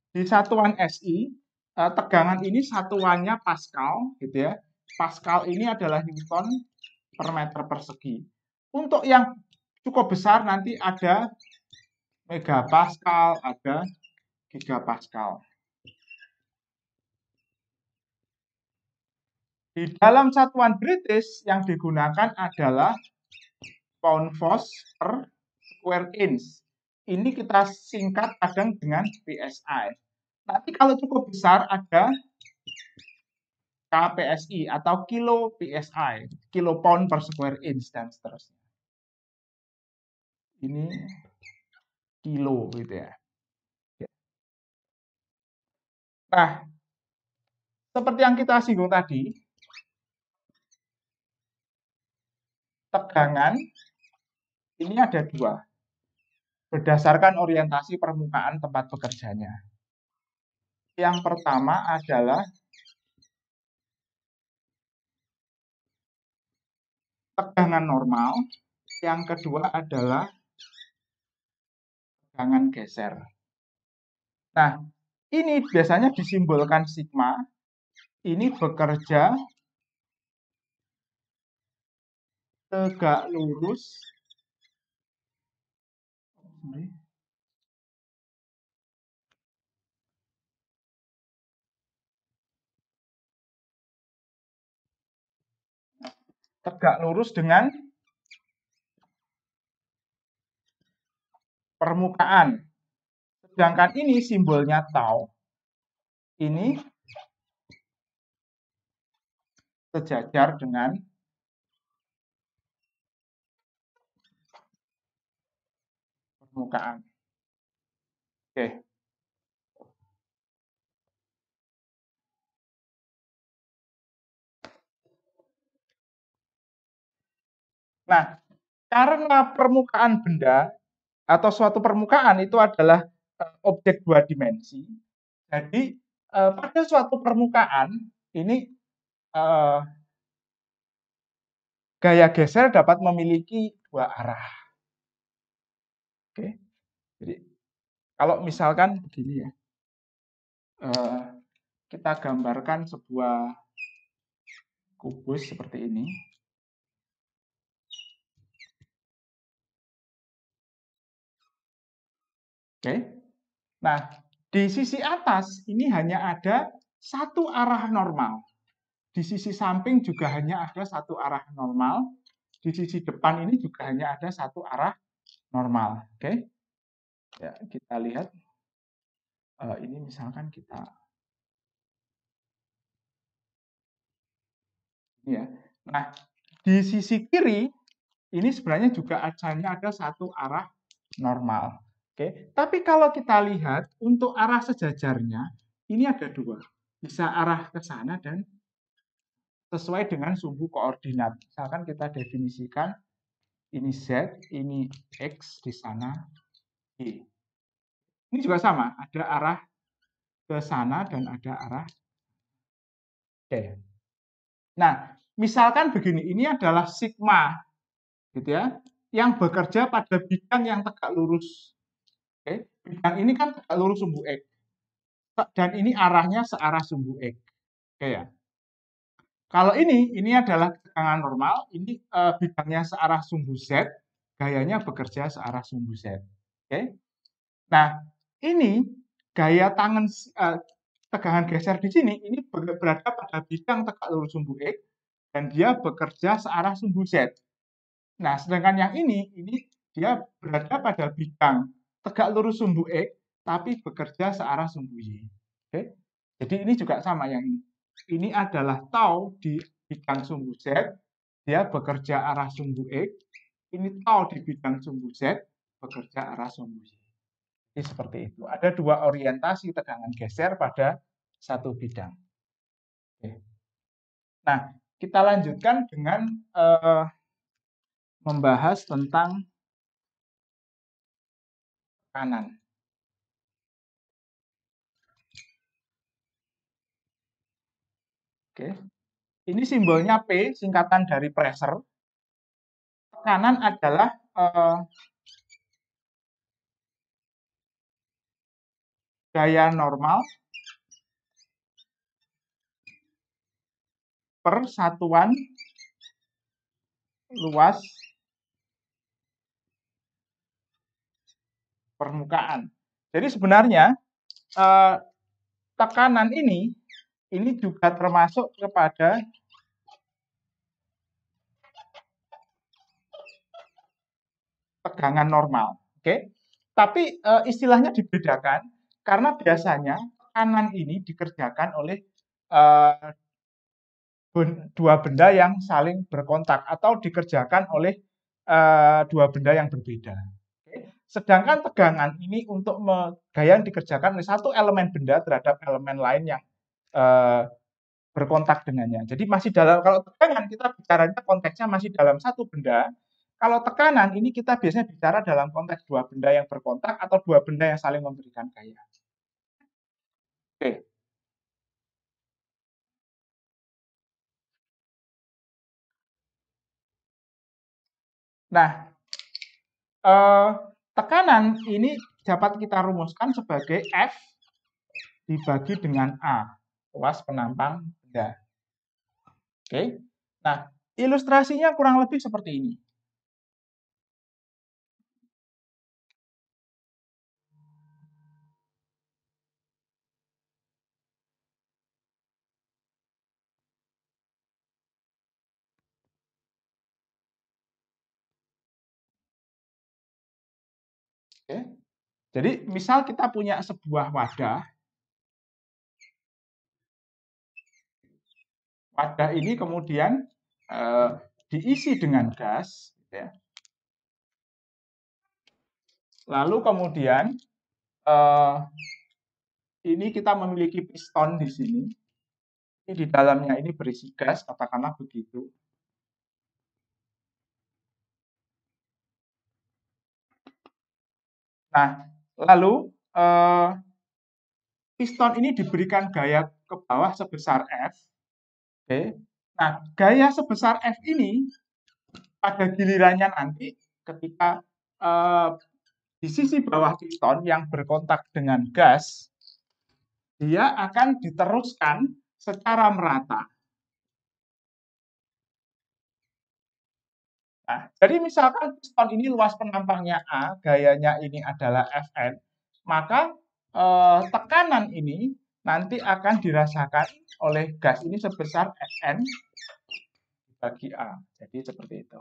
di satuan SI, tegangan ini satuannya Pascal, gitu ya. Pascal ini adalah Newton per meter persegi. Untuk yang cukup besar nanti ada megapascal, ada gigapascal. Di dalam satuan British yang digunakan adalah pound force per square inch. Ini kita singkat kadang dengan PSI. Nanti kalau cukup besar ada KPSI atau kilo PSI, kilo pound per square inch dan seterusnya. Ini kilo gitu ya. Nah, seperti yang kita singgung tadi, tegangan ini ada dua, berdasarkan orientasi permukaan tempat bekerjanya. Yang pertama adalah tegangan normal, yang kedua adalah tegangan geser. Nah, ini biasanya disimbolkan sigma, ini bekerja tegak lurus dengan permukaan. Sedangkan ini simbolnya tau, ini sejajar dengan permukaan. Oke. Nah, karena permukaan benda atau suatu permukaan itu adalah objek dua dimensi, jadi pada suatu permukaan ini gaya geser dapat memiliki dua arah. Oke, jadi kalau misalkan begini ya, kita gambarkan sebuah kubus seperti ini. Oke, nah di sisi atas ini hanya ada satu arah normal. Di sisi samping juga hanya ada satu arah normal. Di sisi depan ini juga hanya ada satu arah normal. Oke, ya kita lihat. Ini misalkan kita ini ya. Nah, di sisi kiri ini sebenarnya juga hanya ada satu arah normal. Oke, tapi kalau kita lihat untuk arah sejajarnya ini ada dua, bisa arah ke sana dan sesuai dengan sumbu koordinat. Misalkan kita definisikan ini Z, ini X di sana Y. Ini juga sama, ada arah ke sana dan ada arah. Oke. Nah, misalkan begini, ini adalah sigma, gitu ya, yang bekerja pada bidang yang tegak lurus. Oke, bidang ini kan tegak lurus sumbu X, dan ini arahnya searah sumbu X. Oke ya. Kalau ini adalah tegangan normal, ini bidangnya searah sumbu Z, gayanya bekerja searah sumbu Z. Oke. Nah, ini gaya tangan tegangan geser di sini ini berada pada bidang tegak lurus sumbu X dan dia bekerja searah sumbu Z. Nah, sedangkan yang ini dia berada pada bidang tegak lurus sumbu X tapi bekerja searah sumbu Y. Oke. Jadi ini juga sama yang ini. Ini adalah tau di bidang sumbu Z, dia bekerja arah sumbu X. Ini tau di bidang sumbu Z, bekerja arah sumbu Y. Jadi seperti itu. Ada dua orientasi tegangan geser pada satu bidang. Oke. Nah, kita lanjutkan dengan membahas tentang tekanan. Oke. Ini simbolnya P, singkatan dari pressure. Tekanan adalah gaya normal per satuan luas permukaan. Jadi sebenarnya tekanan ini juga termasuk kepada tegangan normal. Oke. Tapi istilahnya dibedakan karena biasanya tekanan ini dikerjakan oleh dua benda yang saling berkontak atau dikerjakan oleh dua benda yang berbeda. Sedangkan tegangan ini untuk gaya yang dikerjakan oleh satu elemen benda terhadap elemen lain yang berkontak dengannya. Jadi masih dalam, kalau tegangan kita bicaranya konteksnya masih dalam satu benda. Kalau tekanan ini kita biasanya bicara dalam konteks dua benda yang berkontak atau dua benda yang saling memberikan gaya. Oke. Nah, tekanan ini dapat kita rumuskan sebagai F dibagi dengan A, luas penampang benda. Oke. Nah, ilustrasinya kurang lebih seperti ini. Oke. Jadi, misal kita punya sebuah wadah. Wadah ini kemudian diisi dengan gas, gitu ya. Lalu kemudian ini kita memiliki piston di sini. Ini di dalamnya ini berisi gas, katakanlah begitu. Nah, lalu piston ini diberikan gaya ke bawah sebesar F. Oke. Nah, gaya sebesar F ini pada gilirannya nanti ketika di sisi bawah piston yang berkontak dengan gas, dia akan diteruskan secara merata. Nah, jadi misalkan piston ini luas penampangnya A, gayanya ini adalah Fn, maka tekanan ini nanti akan dirasakan oleh gas ini sebesar Fn bagi A. Jadi seperti itu.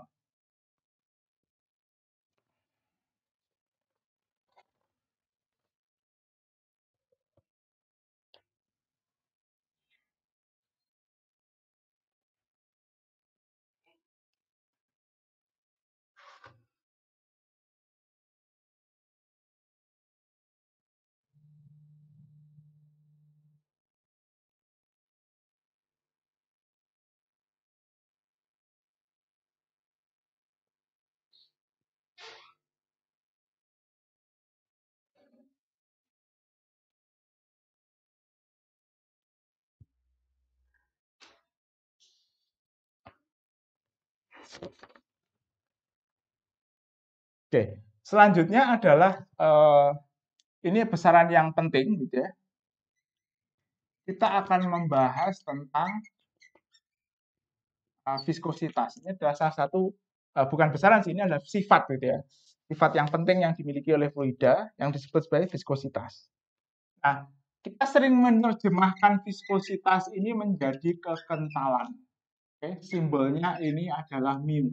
Oke, selanjutnya adalah ini besaran yang penting, gitu ya. Kita akan membahas tentang viskositas. Ini adalah salah satu, bukan besaran sih, ini adalah sifat, gitu ya. Sifat yang penting yang dimiliki oleh fluida yang disebut sebagai viskositas. Nah, kita sering menerjemahkan viskositas ini menjadi kekentalan. Oke, simbolnya ini adalah mu.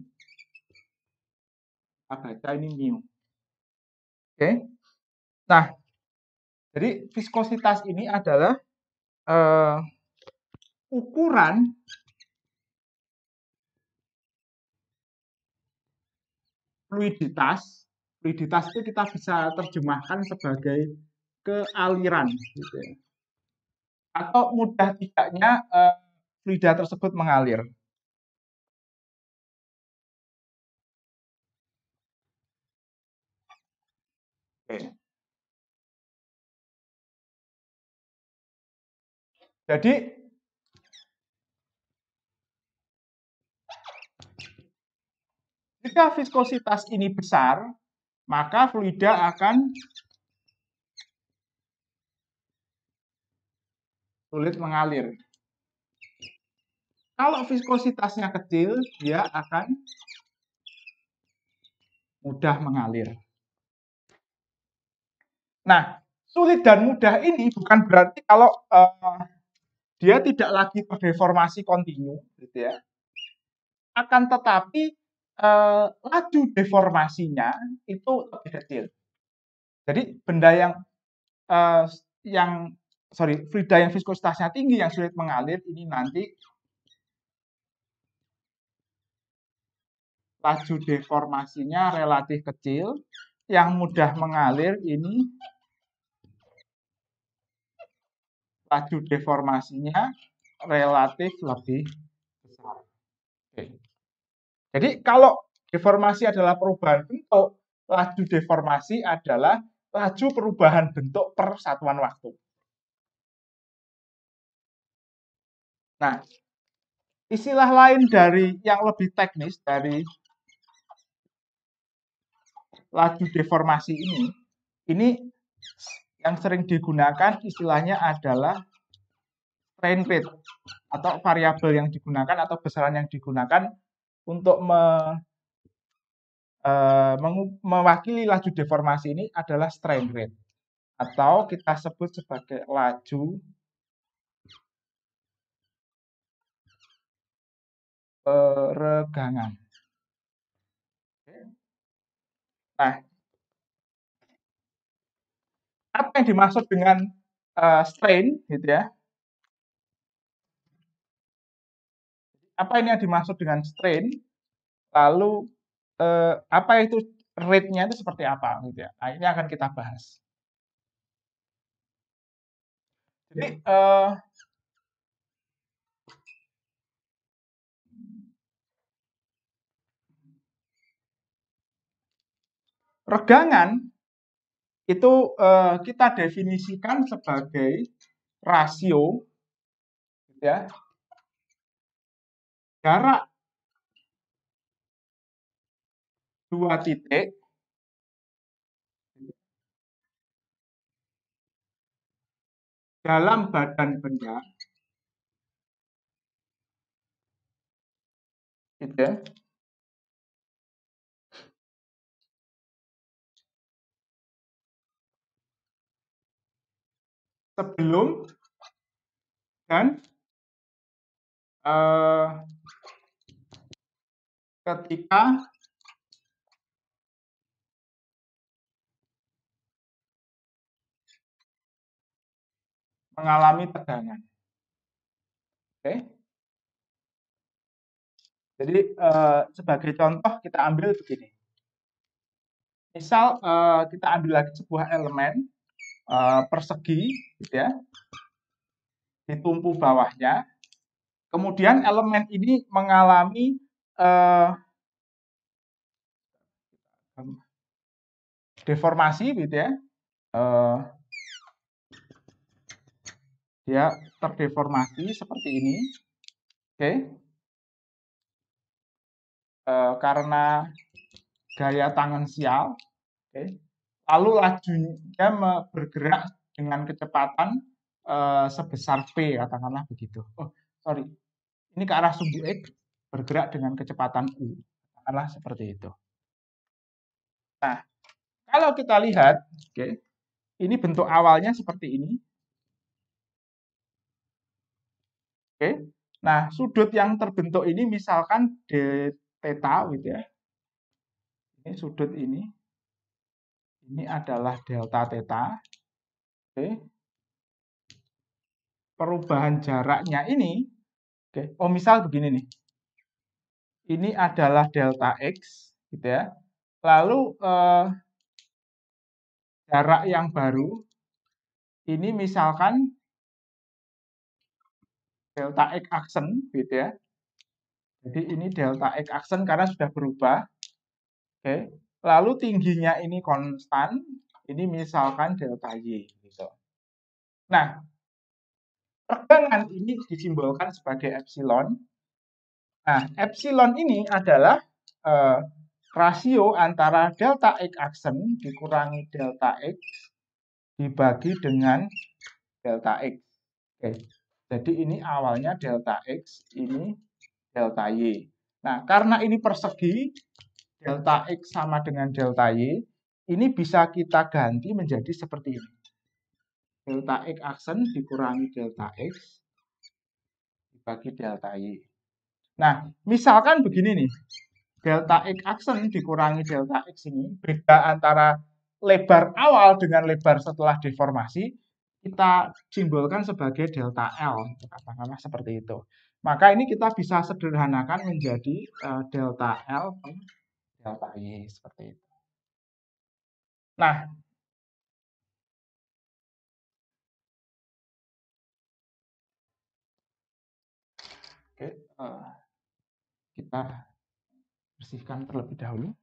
Kita baca ini mu. Oke. Nah, jadi viskositas ini adalah ukuran fluiditas. Fluiditas itu kita bisa terjemahkan sebagai kealiran, gitu ya. Atau mudah tidaknya fluida tersebut mengalir. Oke. Jadi jika viskositas ini besar, maka fluida akan sulit mengalir. Kalau viskositasnya kecil, dia akan mudah mengalir. Nah, sulit dan mudah ini bukan berarti kalau dia tidak lagi terdeformasi kontinu, gitu ya. Akan tetapi laju deformasinya itu lebih kecil. Jadi benda fluida yang viskositasnya tinggi yang sulit mengalir ini nanti laju deformasinya relatif kecil, yang mudah mengalir ini laju deformasinya relatif lebih besar. Oke. Jadi kalau deformasi adalah perubahan bentuk, laju deformasi adalah laju perubahan bentuk per satuan waktu. Nah, istilah lain dari yang lebih teknis dari laju deformasi ini yang sering digunakan istilahnya adalah strain rate atau variabel yang digunakan atau besaran yang digunakan untuk mewakili laju deformasi ini adalah strain rate atau kita sebut sebagai laju peregangan. Nah, apa yang dimaksud dengan strain, gitu ya? Apa ini yang dimaksud dengan strain? Lalu apa itu rate-nya itu seperti apa, gitu ya? Nah, ini akan kita bahas. Jadi regangan itu kita definisikan sebagai rasio, gitu ya, jarak dua titik dalam badan benda, gitu ya, sebelum dan ketika mengalami tegangan. Oke. Jadi sebagai contoh kita ambil begini. Misal kita ambil lagi sebuah elemen persegi, gitu ya, di tumpu bawahnya. Kemudian elemen ini mengalami deformasi, gitu ya. Dia terdeformasi seperti ini, oke, karena gaya tangensial, oke. Lalu lajunya bergerak dengan kecepatan sebesar v, katakanlah begitu. Oh, sorry, ini ke arah sumbu x bergerak dengan kecepatan u, katakanlah seperti itu. Nah, kalau kita lihat, oke, ini bentuk awalnya seperti ini. Oke. Nah, sudut yang terbentuk ini misalkan d theta, gitu ya. Ini sudut ini. Ini adalah delta theta. Oke. Perubahan jaraknya ini, oke. Oh, misal begini nih. Ini adalah delta x, gitu ya. Lalu jarak yang baru ini misalkan delta x aksen, gitu ya. Jadi ini delta x aksen karena sudah berubah. Oke. Lalu tingginya ini konstan, ini misalkan delta y, gitu. Nah, regangan ini disimbolkan sebagai epsilon. Nah, epsilon ini adalah rasio antara delta x aksen dikurangi delta x dibagi dengan delta x. Oke. Jadi ini awalnya delta x, ini delta y. Nah, karena ini persegi, delta x sama dengan delta y, ini bisa kita ganti menjadi seperti ini. Delta x aksen dikurangi delta x dibagi delta y. Nah, misalkan begini nih. Delta x aksen dikurangi delta x ini, beda antara lebar awal dengan lebar setelah deformasi, kita simbolkan sebagai delta L, katakanlah seperti itu. Maka ini kita bisa sederhanakan menjadi delta L per delta Y seperti itu. Nah, oke, kita bersihkan terlebih dahulu.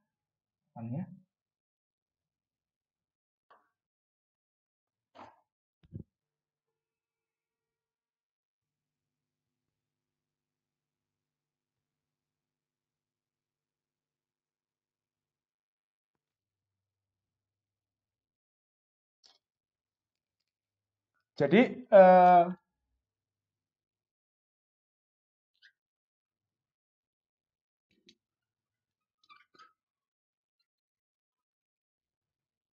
Jadi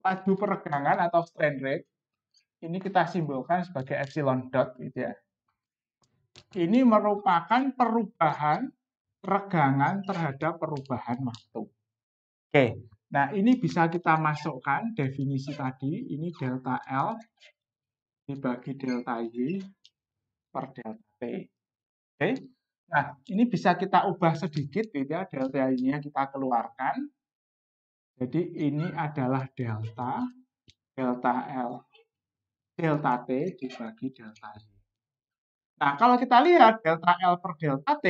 laju peregangan atau strain rate ini kita simbolkan sebagai epsilon dot gitu ya. Ini merupakan perubahan regangan terhadap perubahan waktu. Oke, nah ini bisa kita masukkan definisi tadi, ini delta L dibagi delta Y per delta T. Oke, nah ini bisa kita ubah sedikit gitu ya, delta Y-nya kita keluarkan. Jadi ini adalah delta L, delta T dibagi delta Y. Nah, kalau kita lihat delta L per delta T,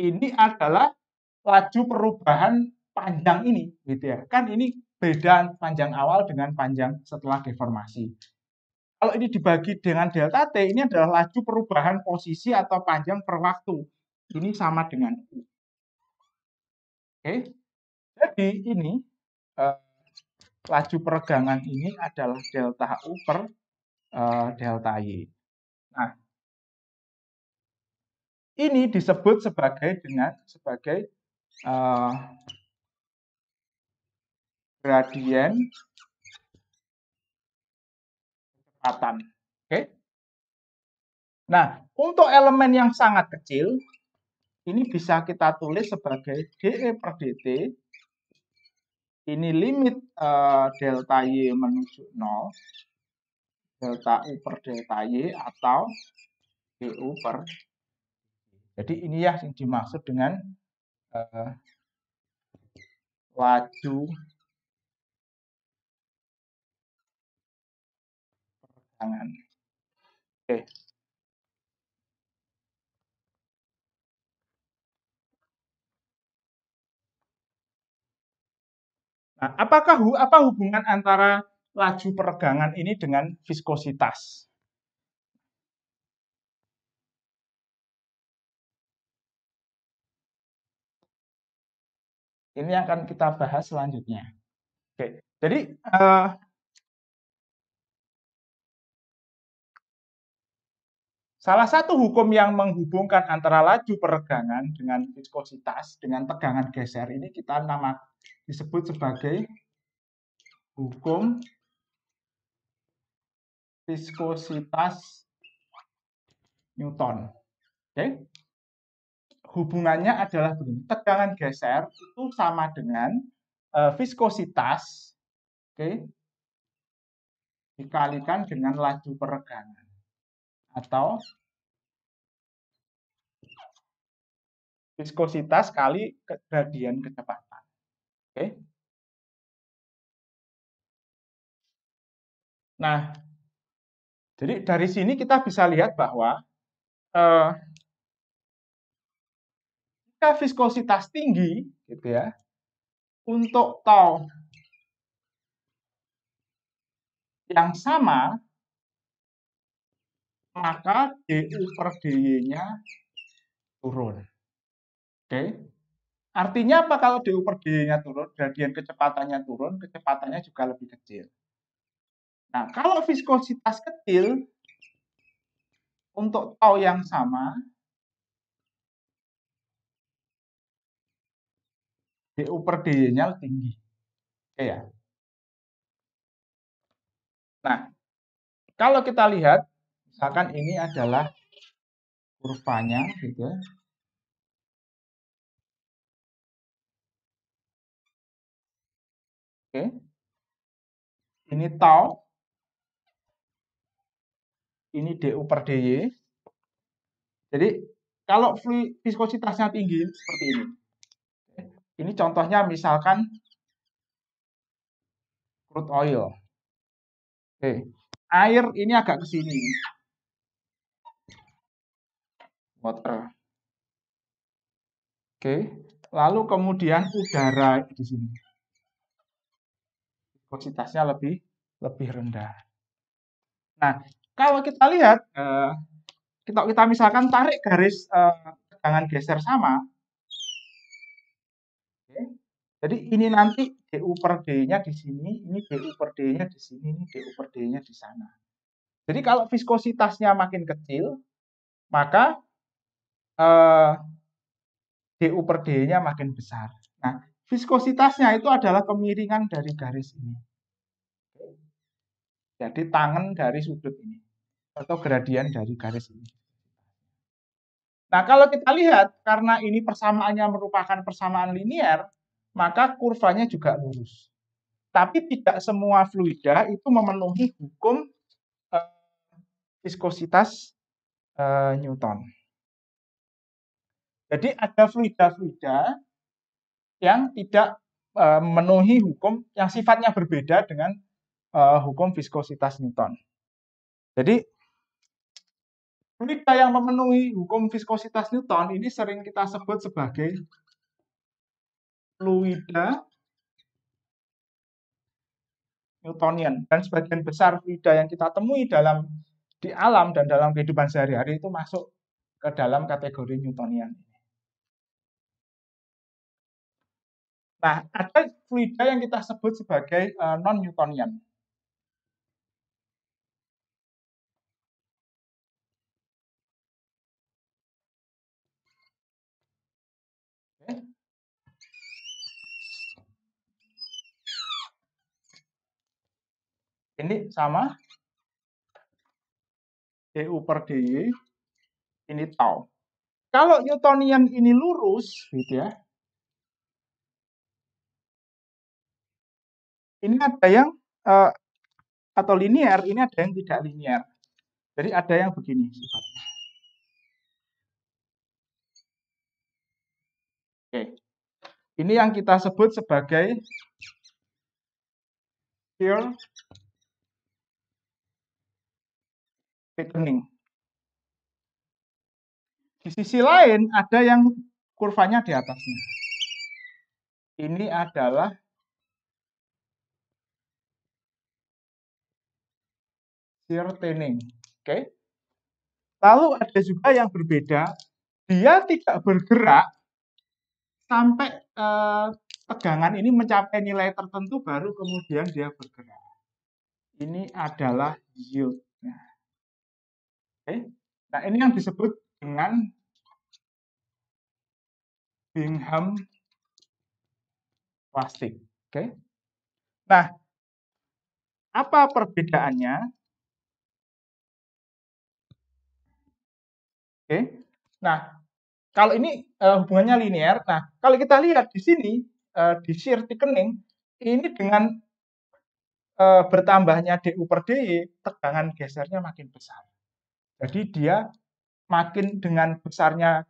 ini adalah laju perubahan panjang ini, gitu ya. Kan ini beda panjang awal dengan panjang setelah deformasi. Kalau ini dibagi dengan delta T, ini adalah laju perubahan posisi atau panjang per waktu. Ini sama dengan U. Oke, jadi ini laju peregangan ini adalah delta U per delta Y. Nah, ini disebut sebagai gradien kecepatan. Oke. Nah, untuk elemen yang sangat kecil, ini bisa kita tulis sebagai dE per dt. Ini limit delta Y menuju 0, delta U per delta Y, atau dU per. Jadi ini ya yang dimaksud dengan laju peregangan. Oke. Nah, apa hubungan antara laju peregangan ini dengan viskositas? Ini akan kita bahas selanjutnya. Oke, jadi salah satu hukum yang menghubungkan antara laju peregangan dengan viskositas, dengan tegangan geser ini kita disebut sebagai hukum viskositas Newton. Oke. Hubungannya adalah begini, tegangan geser itu sama dengan viskositas, oke, dikalikan dengan laju peregangan atau viskositas kali gradien kecepatan. Oke. Nah, jadi dari sini kita bisa lihat bahwa jika viskositas tinggi, gitu ya, untuk tau yang sama, maka dU per dy-nya turun. Oke. Artinya apa kalau dU per dy-nya turun, gradien kecepatannya turun, kecepatannya juga lebih kecil. Nah, kalau viskositas kecil, untuk tau yang sama, dU per dy-nya tinggi. Oke ya. Nah, kalau kita lihat, misalkan ini adalah kurvanya, gitu ya. Oke. Ini tau. ini DU per DY. Jadi kalau viskositasnya tinggi seperti ini. Ini contohnya misalkan crude oil. Oke. Air ini agak ke sini. Water. Oke. Lalu kemudian udara di sini. Viskositasnya lebih rendah. Nah, kalau kita lihat kita misalkan tarik garis tegangan geser sama. Oke. Jadi ini nanti DU per D-nya di sini, ini DU per D-nya di sini, ini DU per D-nya di sana. Jadi kalau viskositasnya makin kecil, maka DU per D-nya makin besar. Nah, viskositasnya itu adalah kemiringan dari garis ini. Jadi tangen dari sudut ini, atau gradien dari garis ini. Nah, kalau kita lihat, karena ini persamaannya merupakan persamaan linear, maka kurvanya juga lurus. Tapi tidak semua fluida itu memenuhi hukum viskositas Newton. Jadi ada fluida-fluida yang tidak memenuhi hukum yang sifatnya berbeda dengan hukum viskositas Newton. Jadi fluida yang memenuhi hukum viskositas Newton ini sering kita sebut sebagai fluida Newtonian. Dan sebagian besar fluida yang kita temui di alam dan dalam kehidupan sehari-hari itu masuk ke dalam kategori Newtonian. Nah, ada fluida yang kita sebut sebagai non-Newtonian. Ini sama DU per DY, ini tau. Kalau Newtonian ini lurus, gitu ya, ini ada yang atau linear, ini ada yang tidak linear. Jadi ada yang begini sifatnya. Oke. Ini yang kita sebut sebagai shear thickening. Di sisi lain ada yang kurvanya di atasnya. Ini adalah shear thinning. Oke. Lalu ada juga yang berbeda, dia tidak bergerak sampai tegangan ini mencapai nilai tertentu baru kemudian dia bergerak. Ini adalah yield. Oke. Nah, ini yang disebut dengan Bingham plastik. Oke. Nah, apa perbedaannya? Oke. Nah, kalau ini hubungannya linear. Nah, kalau kita lihat di sini di shear thickening ini dengan bertambahnya DU per DY, tegangan gesernya makin besar. Jadi dia makin dengan besarnya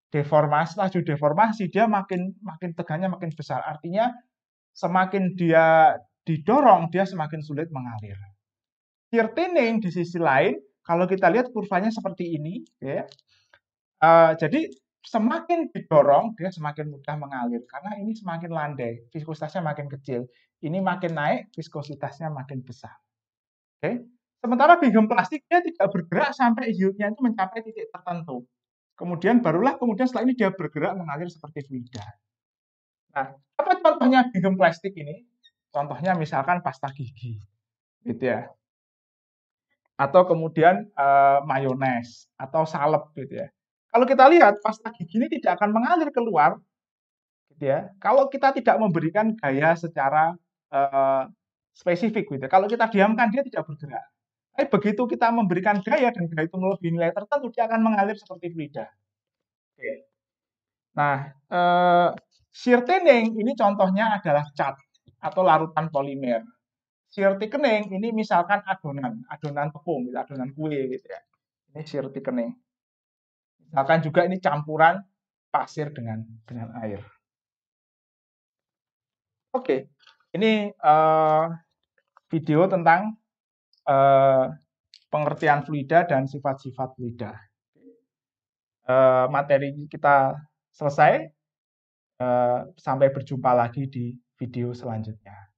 deformasi, laju deformasi, dia makin tegangannya makin besar. Artinya semakin dia didorong, dia semakin sulit mengalir. Shear thinning di sisi lain, kalau kita lihat kurvanya seperti ini, ya. Jadi semakin didorong, dia semakin mudah mengalir karena ini semakin landai, viskositasnya makin kecil. Ini makin naik, viskositasnya makin besar. Oke. Sementara Bingham plastik dia tidak bergerak sampai yieldnya itu mencapai titik tertentu. Kemudian setelah ini dia bergerak mengalir seperti fluida. Nah, apa contohnya Bingham plastik ini? Contohnya misalkan pasta gigi, gitu ya. Atau kemudian mayones atau salep, gitu ya. Kalau kita lihat pasta gigi ini tidak akan mengalir keluar, gitu ya. Kalau kita tidak memberikan gaya secara spesifik, gitu. Kalau kita diamkan dia tidak bergerak. Tapi begitu kita memberikan gaya dan gaya itu melebihi nilai tertentu, dia akan mengalir seperti fluida. Oke. Nah, shear thinning ini contohnya adalah cat atau larutan polimer. Shear thickening ini misalkan adonan tepung, gitu, adonan kue gitu ya. Ini shear thickening. Misalkan juga ini campuran pasir dengan air. Oke, ini video tentang pengertian fluida dan sifat-sifat fluida. Materi kita selesai. Sampai berjumpa lagi di video selanjutnya.